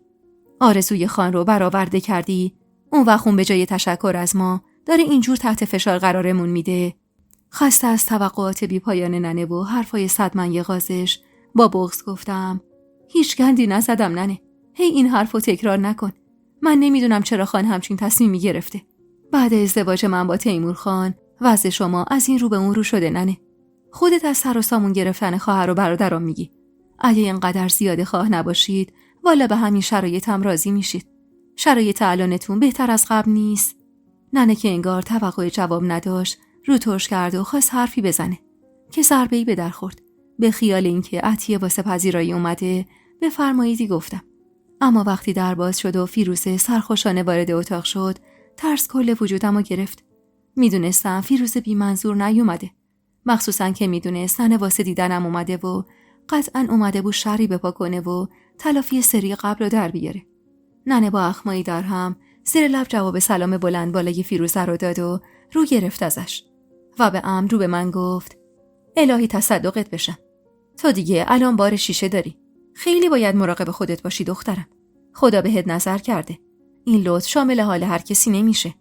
آرزوی خان رو برآورده کردی؟ اون وقت به جای تشکر از ما داره اینجور تحت فشار قرارمون میده. خسته از توقعات بی پایان ننه و حرفای 100 من غازش با بغض گفتم هیچ گندی نزدم ننه، این حرفو تکرار نکن. من نمیدونم چرا خان همچین تصمیمی گرفته. بعد ازدواج من با تیمور خان وضع شما از این رو به اون رو شده ننه. خودت از سر و سامون گرفتن خواهر و برادرام میگی. اگه اینقدر زیاده خواه نباشید والا به همین شرایطم راضی میشید. شرایط الانتون بهتر از قبل نیست؟ ننه که انگار توقع جواب نداشت رو ترش کرد و خواست حرفی بزنه که ضربه‌ای به در خورد. به خیال اینکه عطیه واسه پذیرایی اومده بفرماییدی گفتم. اما وقتی در باز شد و فیروزه سرخوشانه وارد اتاق شد ترس کل وجودمو گرفت. میدونستم فیروزه بی منظور نیومده، مخصوصا که میدونست ننه واسه دیدنم اومده و قطعاً اومده بود شری بپا کنه و تلافی سری قبل رو در بیاره. ننه با اخمایی در هم زیر لب جواب سلام بلند بالای فیروزه رو داد و رو گرفت ازش و به امر رو به من گفت الهی تصدقت بشم. تو دیگه الان بار شیشه داری. خیلی باید مراقب خودت باشی دخترم. خدا بهت نظر کرده. این لطف شامل حال هر کسی نمیشه.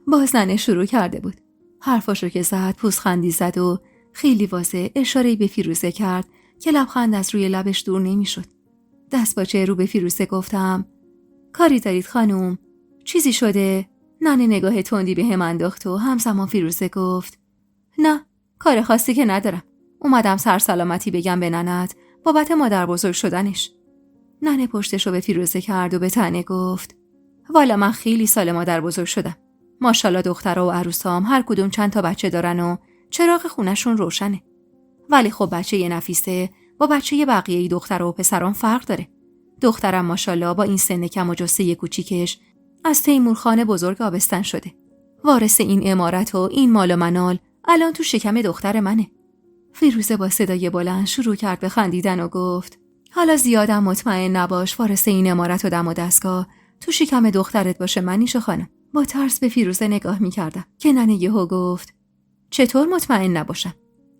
باز ننه شروع کرده بود. حرفاشو که زد پوزخندی زد و خیلی واضح اشاره‌ای به فیروزه کرد که لبخند از روی لبش دور نمیشد. دست باچه رو به فیروزه گفتم کاری دارید خانوم؟ چیزی شده؟ ننه نگاه تندی به هم انداخت و همزمان فیروزه گفت نه، کار خاصی که ندارم. اومدم سر سلامتی بگم به ننت بابت مادر بزرگ شدنش. ننه پشتشو به فیروزه کرد و به طعنه گفت والا من خیلی سال مادر بزرگ شدم. ماشاءالله دخترها و عروسام هر کدوم چند تا بچه دارن و چراغ خونشون روشنه. ولی خب بچه یه نفیسه با بچه بقیه دخترها و پسران فرق داره. دخترم ماشاءالله با این سن کم و جثه کوچیکش از تیمورخانه بزرگ آبستن شده. وارث این عمارت و این مال و منال الان تو شکم دختر منه. فیروزه با صدای بلند شروع کرد به خندیدن و گفت حالا زیادم مطمئن نباش وارث این عمارت و دم و دستگاه تو شکم دخترت باشه منیشه خانم. با ترس به فیروزه نگاه می‌کردم که ننه یهو گفت چطور مطمئن نباشم؟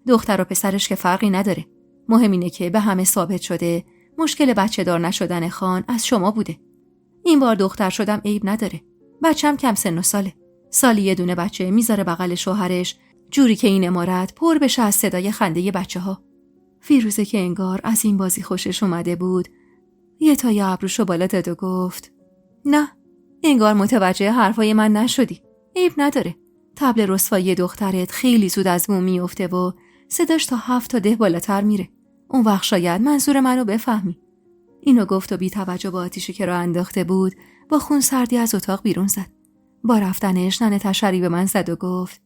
دختر و پسرش که فرقی نداره. مهم اینه که به همه ثابت شده مشکل بچه دار نشدن خان از شما بوده. این بار دختر شدم عیب نداره. بچم کم سن و ساله. سالی یه دونه بچه میذاره بغل شوهرش جوری که این عمارت پر بشه از صدای خنده بچه‌ها. فیروزه که انگار از این بازی خوشش اومده بود یه تای ابروشو بالا داد و گفت نه، انگار متوجه حرفای من نشدی. عیب نداره. طبل رسوایی دخترت خیلی زود از بوم میفته و صداش تا 7 تا 10 بالاتر میره. اون وقت شاید منظور منو بفهمی. اینو گفت و بی توجه به آتیشی که راه انداخته بود با خون سردی از اتاق بیرون زد. با رفتنش ننه تشری به من زد و گفت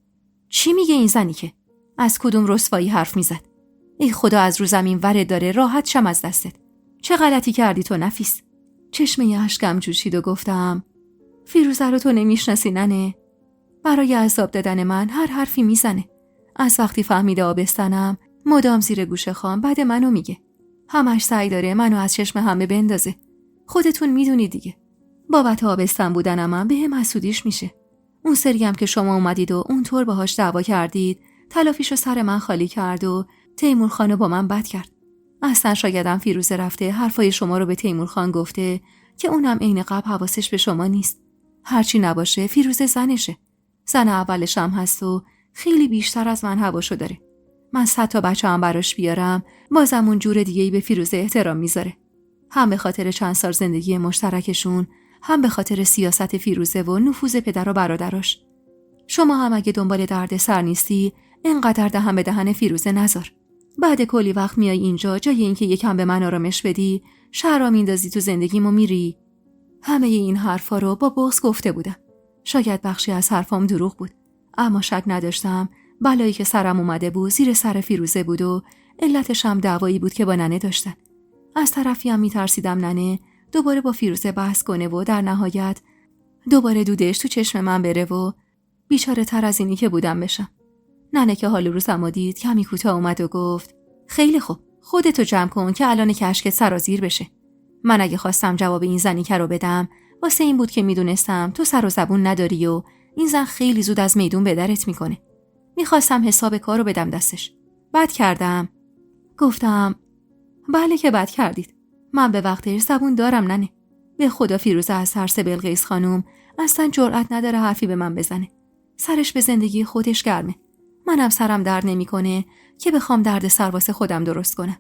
چی میگه این زنی که؟ از کدوم رسوایی حرف میزد؟ ای خدا از رو زمین ورد داره راحت شم از دستت. چه غلطی کردی تو نفیس؟ چشمه اشکم جوشید و گفتم فیروزه رو تو نمیشناسی ننه؟ برای عذاب دادن من هر حرفی میزنه. از وقتی فهمیده آبستنم مدام زیر گوشه خام بعد منو میگه. همش سعی داره منو از چشم همه بندازه. خودتون میدونی دیگه. بابت آبستن بودنم هم به هم حسودیش میشه. اون سریم که شما اومدید و اونطور باهاش دعوا کردید تلافیشو سر من خالی کرد و تیمور خانو با من بد کرد. اصلا شایدم فیروزه رفته حرفای شما رو به تیمور خان گفته که اونم عین قبل حواسش به شما نیست. هرچی نباشه فیروزه زنشه. زن اولش هم هست و خیلی بیشتر از من هواشو داره. من 100 تا بچه هم براش بیارم بازم اون جور دیگه‌ای به فیروزه احترام میذاره. هم به خاطر چند سال زندگی مشترکشون، هم به خاطر سیاست فیروزه و نفوذ پدر و برادراش. شما هم اگه دنبال درد سر نیستی اینقدر دهن به دهن فیروزه نذار. بعد کلی وقت میای اینجا جای اینکه یکم به من آرامش بدی شهرام میندازی تو زندگیمو میری. همه این حرفا رو با بغض گفته بودم. شاید بخشی از حرفام دروغ بود، اما شک نداشتم بلایی که سرم اومده بود زیر سر فیروزه بود و علتش هم دعوایی بود که با ننه داشتن. از طرفی هم میترسیدم ننه دوباره با فیروزه بحث کنه و در نهایت دوباره دودش تو چشم من بره و بیچاره تر از اینی که بودم بشم. ننه که حال روزمو دید کمی کوتاه اومد و گفت خیلی خوب، خودتو جمع کن که الان که اشکت سرازیر بشه. من اگه خواستم جواب این زنیکه رو بدم واسه این بود که میدونستم تو سر و زبون نداری و این زن خیلی زود از میدون به درت میکنه. میخواستم حساب کارو بدم دستش. بد کردم. گفتم بله که بد کردید. من به وقتش زبون دارم ننه. به خدا فیروزه از ترس بلقیس خانوم اصلا جرئت نداره حرفی به من بزنه. سرش به زندگی خودش گرمه. منم سرم درد نمیکنه که بخوام درد سر واسه خودم درست کنم.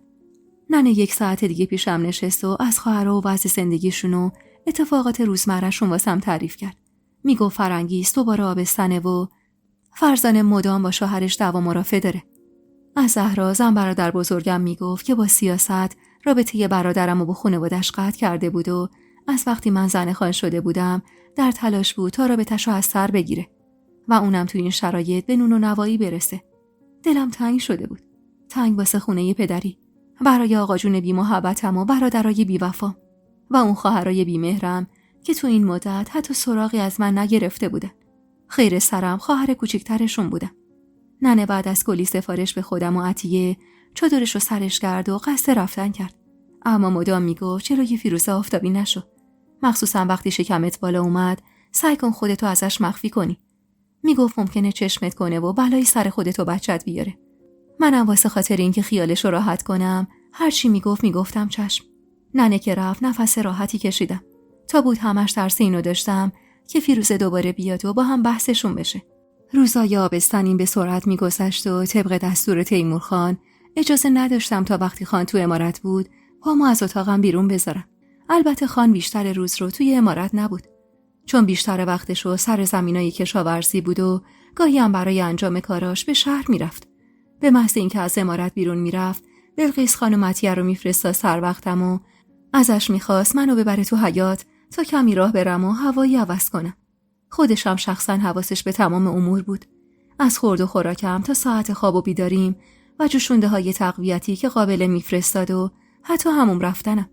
ننه 1 ساعت دیگه پیشم نشست و از خواهرها و وضع زندگیشون و اتفاقات روزمره‌شون واسم تعریف کرد. میگفت فرنگیس دوباره آبستنه و فرزانه مدام با شوهرش دعوا مرافعه داره. از زهرا زن برادر بزرگم میگفت که با سیاست رابطه برادرم و با خانواده‌اش قطع کرده بود و از وقتی من زن خال شده بودم در تلاش بود تا رابطه‌شو از سر بگیره و اونم تو این شرایط به نون و نوایی برسه. دلم تنگ شده بود. تنگ واسه خونه پدری، برای آقا جون بی محبتم و برادرای بی وفا و اون خواهرای بی مهرم که تو این مدت حتی سراغی از من نگرفته بودن. خیر سرم خواهر کوچکترشون بودم. ننه بعد از کلی سفارش به خودم و عطیه چادرش رو سرش کرد و قصد رفتن کرد. اما مدام میگفت جلوی فیروزه آفتابی نشو. مخصوصا وقتی شکمت بالا اومد سعی کن خودتو ازش مخفی کنی. میگفت ممکنه چشمت کنه و بلایی سر خودتو بچت بیاره. منم واسه خاطر اینکه خیالش رو راحت کنم هرچی میگفتم چشم. ننه که رفت نفس راحتی کشیدم. تا بود همش ترس اینو داشتم که فیروزه دوباره بیاد و با هم بحثشون بشه. روزای آبستنیم به سرعت میگذشت و طبق دستور تیمور خان اجازه نداشتم تا وقتی خان تو عمارت بود پامو از اتاقم بیرون بذارم. البته خان بیشتر روز رو توی عمارت نبود، چون بیشتر وقتش رو سر زمینای کشاورزی بود و گاهی هم برای انجام کاراش به شهر میرفت. به محض اینکه از عمارت بیرون میرفت بلقیس خانم عطیه رو میفرستاد سر وقتم و ازش میخواست منو ببره تو حیاط تا کمی راه برم و هوایی عوض کنم. خودش هم شخصا حواسش به تمام امور بود، از خورد و خوراکم تا ساعت خواب و بیداریم و جوشونده های تقویتی که قابل میفرستاد و حتی هموم رفتنم.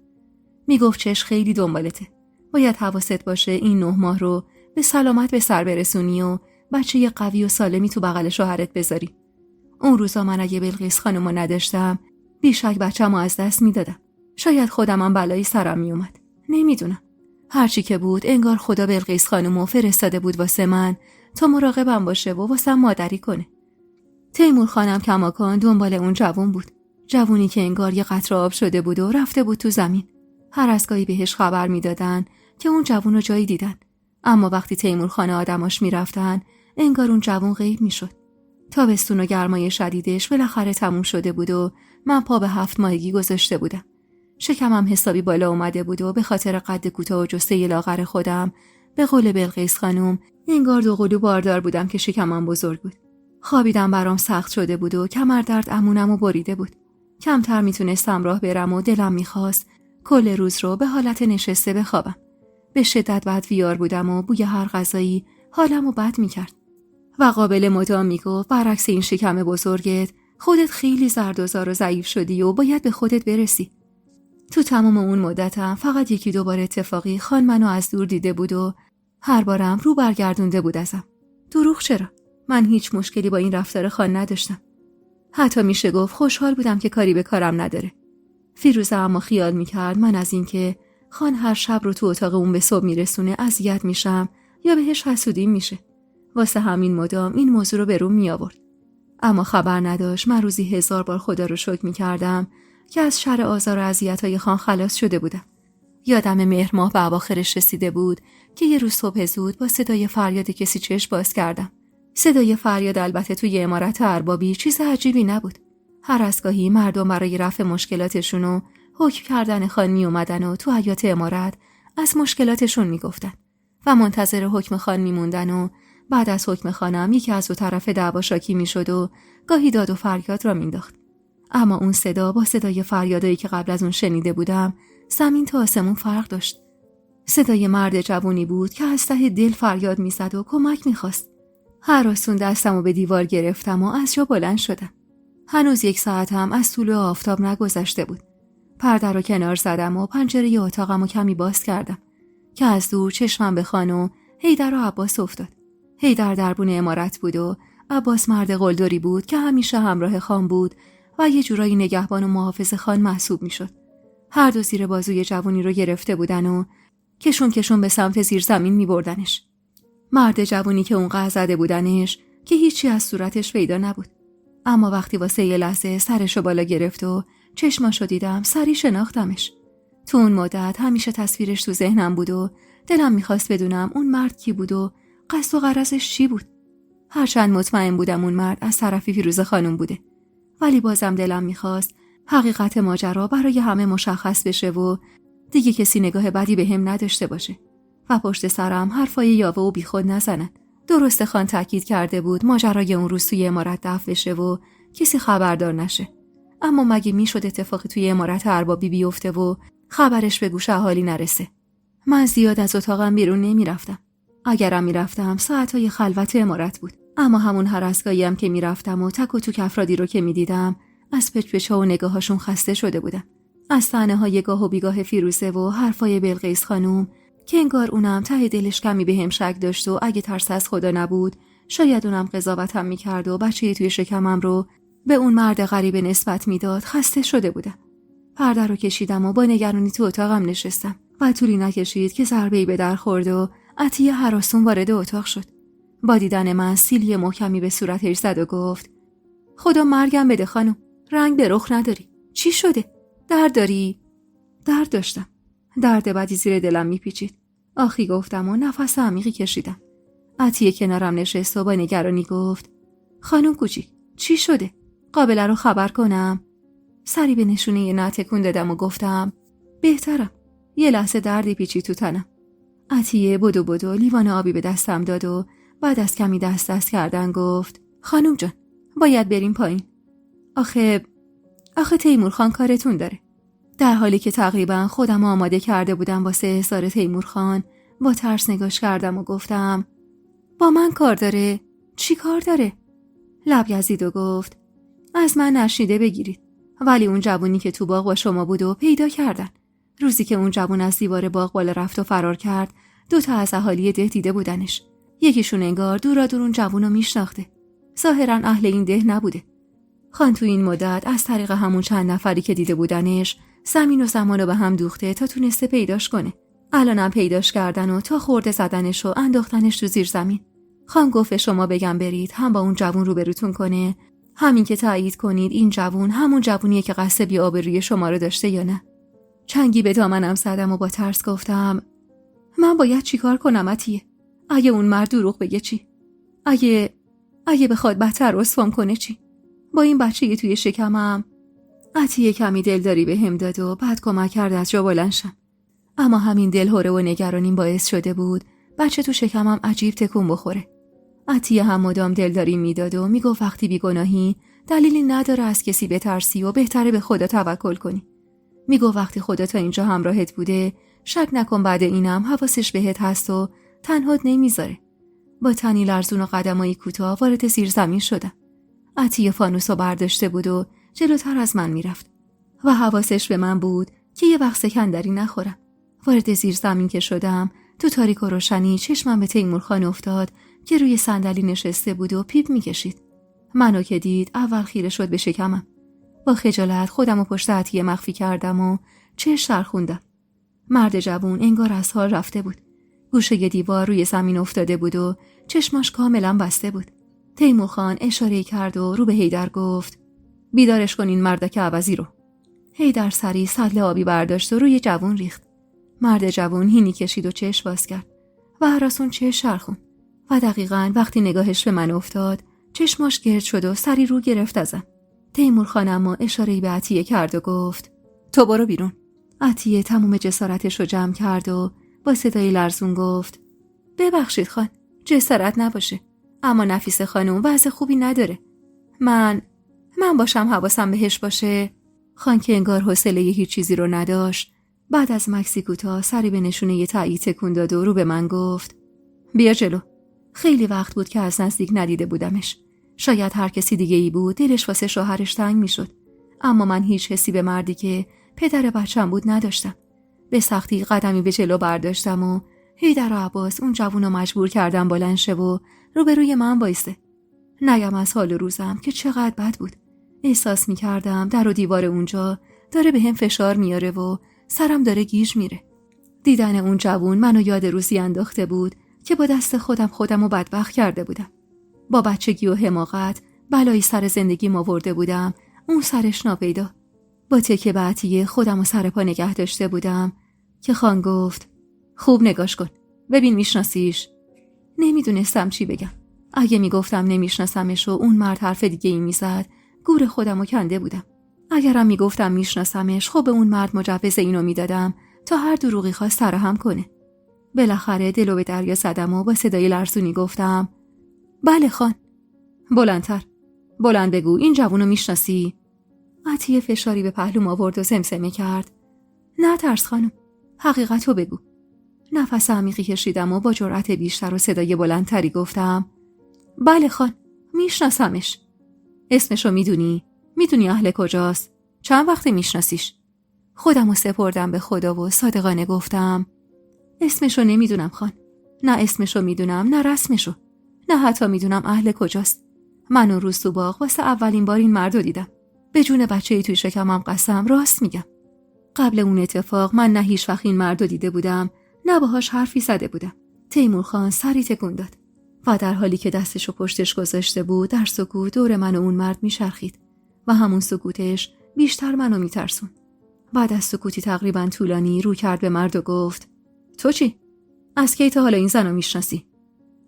میگفت چش خیلی دنبالته، باید حواست باشه این 9 ماه رو به سلامت به سر برسونی و بچه قوی و سالمی تو بغل شوهرت بذاری. اون روزا من اگه بلقیس خانومو نداشتم بیشک بچه‌مو از دست میدادم. شاید خودمم بلایی سرم میومد. نمیدونم. هرچی که بود انگار خدا بلقیس خانومو فرستاده بود واسه من تا مراقبم باشه و واسم مادری کنه. تیمور خانم کماکان دنبال اون جوون بود. جوونی که انگار یه قطره آب شده بود و رفته بود تو زمین. هر از گاهی بهش خبر میدادن که اون جوونو جایی دیدن. اما وقتی تیمور خانه آدماش میرفتن انگار اون جوون غیب میشد. تابستون و گرمای شدیدش بالاخره تموم شده بود و من پا به 7 ماهگی گذاشته بودم. شکمم حسابی بالا اومده بود و به خاطر قد کوتاه و جثه لاغر خودم به قول بلقیس خانم انگار 2 قلو باردار بودم که شکمم بزرگ بود. خوابیدم برام سخت شده بود و کمردرد امونمو بریده بود. کمتر میتونستم راه برم و دلم میخواست کل روز رو به حالت نشسته بخوابم. به شدت بدویار بودم و بوی هر غذایی حالمو بد میکرد. و قابل مدام میگفت برعکس این شکم بزرگت خودت خیلی زردوزار و ضعیف شدی و باید به خودت برسی. تو تمام اون مدتم فقط 1-2 بار اتفاقی خان منو از دور دیده بود و هر بارم رو برگردونده بود ازم. دروغ چرا؟ من هیچ مشکلی با این رفتار خان نداشتم. حتی میشه گفت خوشحال بودم که کاری به کارم نداره. فیروزه اما خیال میکرد من از این که خان هر شب رو تو اتاق اون به صبح میرسونه اذیت میشم یا بهش حسودیم میشه. واسه همین مدام این موضوع رو به روم می آورد. اما خبر نداشت من روزی 1000 بار خدا رو شکر می کردم که از شر آزار و اذیت‌های خان خلاص شده بودم. یادم مهر ماه به اواخرش رسیده بود که یه روز صبح زود با صدای فریاد کسی چشم باز کردم. صدای فریاد البته توی عمارت اربابی چیز عجیبی نبود. هر از گاهی مردم برای رفع مشکلاتشون و حکم کردن خان می اومدن و تو حیاط عمارت از مشکلاتشون می گفتن و منتظر حکم خان می موندن و بعد از حکم خانم یکی از دو طرف دعوا شاکی می شد و گاهی داد و فریاد را مینداخت. اما اون صدا با صدای فریادایی که قبل از اون شنیده بودم زمین تا آسمون فرق داشت. صدای مرد جوونی بود که از ته دل فریاد میزد و کمک میخواست. هراسون دستمو به دیوار گرفتم و از جا بلند شدم. هنوز 1 ساعتم از طلوع آفتاب نگذشته بود. پرده رو کنار زدم و پنجره اتاقمو کمی باز کردم که از دور چشمم به خان و حیدر و عباس افتاد. حیدر دربون عمارت بود و عباس مرد قلدری بود که همیشه همراه خان بود و یه جورایی نگهبان و محافظ خان محسوب میشد. هر دو زیر بازوی جوانی رو گرفته بودن و کشون به سمت زیر زمین می بردنش. مرد جوانی که اونقدر زده بودنش که هیچی از صورتش پیدا نبود. اما وقتی واسه یه لحظه سرشو بالا گرفت و چشماشو دیدم سری شناختمش. تو اون مدت همیشه تصویرش تو ذهنم بود و دلم میخواست بدونم اون مرد کی بود و قصد و غرضش چی بود. هرچند مطمئن بودم اون مرد از طرف فیروزه خانم بوده، ولی بازم دلم میخواست حقیقت ماجرا برای همه مشخص بشه و دیگه کسی نگاه بدی بهم نداشته باشه و پشت سرم حرفای یاوه و بیخود نزنن. درسته خان تاکید کرده بود ماجرای اون روز توی عمارت دفع بشه و کسی خبردار نشه، اما مگه میشد اتفاقی توی عمارت اربابی بیفته و خبرش به گوش اهالی نرسه؟ من زیاد از اتاقم بیرون نمیرفتم. اگرم میرفتم ساعتهای خلوت عمارت بود، اما همون هر از گاهیم که میرفتم و تک و توک افرادی رو که میدیدم از پچ‌پچ‌ها و نگاهاشون خسته شده بودم. از صحنه‌های گاه و بیگاه فیروزه و حرفای بلقیس خانوم که انگار اونم ته دلش کمی بهم شک داشت و اگه ترس از خدا نبود شاید اونم قضاوتم میکرد و بچه‌ای توی شکمم رو به اون مرد غریب نسبت میداد. خسته شده بودم. پرده رو کشیدم و با نگرانی تو اتاقم نشستم و طولی نکشید که ضربه‌ای به در خورد و عطیه هراسون وارد اتاق شد. با دیدن من سیلی محکمی به صورتش زد و گفت خدا مرگم بده خانم، رنگ به رخ نداری. چی شده؟ درد داری؟ درد داشتم. درد بدی زیر دلم میپیچید. آخی گفتم و نفس عمیقی کشیدم. عطیه کنارم نشست و با نگرانی گفت خانم کوچیک چی شده؟ قابله رو خبر کنم؟ سری به نشونه نه تکون دادم و گفتم بهترم. یه لحظه دردی پیچید تو تنم. عطیه بدو لیوان آبی به دستم داد و بعد از کمی دست کردن گفت خانم جان باید بریم پایین. آخه تیمور خان کارتون داره. در حالی که تقریبا خودم آماده کرده بودم واسه احضار تیمور خان با ترس نگاش کردم و گفتم با من کار داره؟ چی کار داره؟ لب گزید و گفت از من نشنیده بگیرید، ولی اون جوونی که تو باغ با شما بود و پیدا کردن. روزی که اون جوون از دیوار باغ بالا رفت و فرار کرد 2 تا از اهالی ده دیده بودنش. یکیشون انگار دورا دور اون جوونو میشناخته. ظاهرا اهل این ده نبوده، خان تو این مدت از طریق همون چند نفری که دیده بودنش زمین و زمان رو به هم دوخته تا تونسته پیداش کنه. الانم پیداش کردن و تا خورده زدنش و انداختنش تو زیر زمین. خان گفت شما بگم برید هم با اون جوون روبروتون کنه، همین که تایید کنید این جوون همون جوونیه که قصد بی‌آبرویی شما رو داشته یا نه. چنگی به دامنم زدم و با ترس گفتم من باید چیکار کنم عطیه؟ اگه اون مرد دروغ بگه چی؟ اگه بخواد بدتر رسوام کنه چی؟ با این بچه توی شکمم. عطیه کمی دلداری به هم داد و بعد کمک کرد از جا بلند شم. اما همین دلهره و نگرانیم باعث شده بود بچه تو شکمم عجیب تکون بخوره. عطیه هم مدام دلداری میداد و میگفت وقتی بیگناهی دلیلی نداره از کسی بترسی و بهتره به خدا توکل کنی. میگفت وقتی خدا تا اینجا همراهت بوده شک نکن بعد اینم حواسش بهت هست و تنهات نمیذاره. با تنی لرزون و قدمایی کوتاه وارد زیر زمین شدم. عطیه فانوسو برداشته بود و جلوتر از من میرفت و حواسش به من بود که یه وقت سکندری نخورم. وارد زیر زمین که شدم تو تاریک و روشنی چشمم به تیمور خان افتاد که روی صندلی نشسته بود و پیپ میکشید. منو که دید اول خیره شد به شکمم. با خجالت خودم و پشت عطیه مخفی کردم و چشم چرخوندم. مرد جوون انگار از حال رفته بود. گوشه دیوار روی زمین افتاده بود و چشماش کاملا بسته بود. تیمور خان اشاره کرد و رو به حیدر گفت بیدارش کن این مردک عوضی رو. حیدر سری سطل آبی برداشت و روی جوون ریخت. مرد جوون هینی کشید و چشم باز کرد و هراسون چشم چرخوند و دقیقاً وقتی نگاهش به من افتاد چشماش گرد شد و سری رو گرفت ازم. تیمور خان اما اشاره‌ای به عطیه کرد و گفت تو برو بیرون. عطیه تمام جسارتش رو جمع کرد و با صدای لرزون گفت ببخشید خان، جسارت نباشه، اما نفیسه خانم وضع خوبی نداره. من باشم حواسم بهش باشه. خان که انگار حوصله هیچ چیزی رو نداشت بعد از مکسی کوتاه سری به نشونه تایید تکون داد و رو به من گفت بیا جلو. خیلی وقت بود که از نزدیک ندیده بودمش. شاید هر کسی دیگه ای بود دلش واسه شوهرش تنگ میشد، اما من هیچ حسی به مردی که پدر بچم بود نداشتم. به سختی قدمی به جلو برداشتم و حیدر و عباس اون جوونو مجبور کردم بلند شه و روبروی من وایسه. نگم از حال روزم که چقدر بد بود. احساس می‌کردم در و دیوار اونجا داره به هم فشار میاره و سرم داره گیج میره. دیدن اون جوون منو یاد روزی انداخته بود که با دست خودمو بدبخت کرده بودم. با بچگی و حماقت بلایی سر زندگیم آورده بودم، اون سرش ناپیدا. با تکه به عطیه خودمو سر پا نگه داشته بودم که خان گفت خوب نگاش کن، ببین میشناسیش. نمیدونستم چی بگم. اگه میگفتم نمیشناسمش و اون مرد حرف دیگه ای میزد گور خودمو کنده بودم. اگرم میگفتم میشناسمش خب به اون مرد مجوز اینو میدادم تا هر دروغی خواست سرهم کنه. بالاخره دلو به دریا زدم و با صدای لرزونی گفتم بله خان. بلندتر، بلند بگو این جوونو میشناسی؟ عطیه فشاری به پهلوم آورد و زمزمه کرد نه ترس خانم، حقیقتو بگو. نفس عمیقی کشیدم و با جرأت بیشتر و صدای بلندتری گفتم بله خان، میشناسمش. اسمشو میدونی؟ میدونی اهل کجاست؟ چند وقت میشناسیش؟ خودمو سپردم به خدا و صادقانه گفتم اسمشو نمیدونم خان. نه اسمشو میدونم نه رسمشو، نه حتی میدونم اهل کجاست. من اون روز تو باغ واسه اولین بار این مردو دیدم. به جون بچه‌ای توی شکمم قسم، راست میگم. قبل اون اتفاق من نه هیچ وقت این مردو دیده بودم نه باهاش حرفی زده بودم. تیمور خان سری تکون داد و در حالی که دستشو پشتش گذاشته بود در سکوت دور من و اون مرد میچرخید و همون سکوتش بیشتر منو میترسون. بعد از سکوتی تقریبا طولانی رو کرد به مرد و گفت تو چی؟ از کی تا حالا این زنو میشناسی؟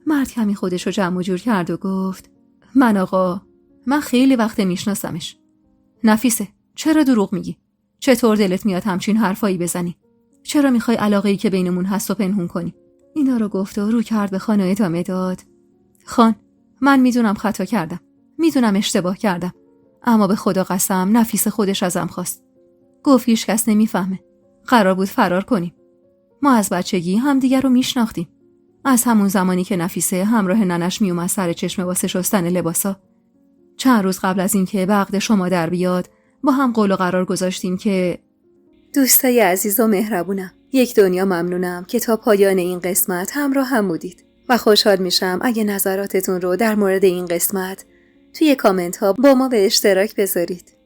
مرد کمی خودشو جمع جور کرد و گفت من آقا، من خیلی وقت میشناسمش. نفیسه، چرا دروغ میگی؟ چطور دلت میاد همچین حرفایی بزنی؟ چرا میخوای علاقه‌ای که بینمون هست و پنهون کنی؟ اینا رو گفت و رو کرد به خان و ادامه داد خان، من میدونم خطا کردم، میدونم اشتباه کردم، اما به خدا قسم نفیسه خودش ازم خواست. گفت هیچ کس نمیفهمه. قرار بود فرار کنیم. ما از بچگی همدیگر رو میشناختیم. از همون زمانی که نفیسه همراه ننش میومد سر چشمه واسه شستن لباسا. چند روز قبل از اینکه به عقد شما در بیاد با هم قول و قرار گذاشتیم که دوستای عزیز و مهربونم، یک دنیا ممنونم که تا پایان این قسمت همراه هم بودید و خوشحال میشم اگه نظراتتون رو در مورد این قسمت توی کامنت ها با ما به اشتراک بذارید.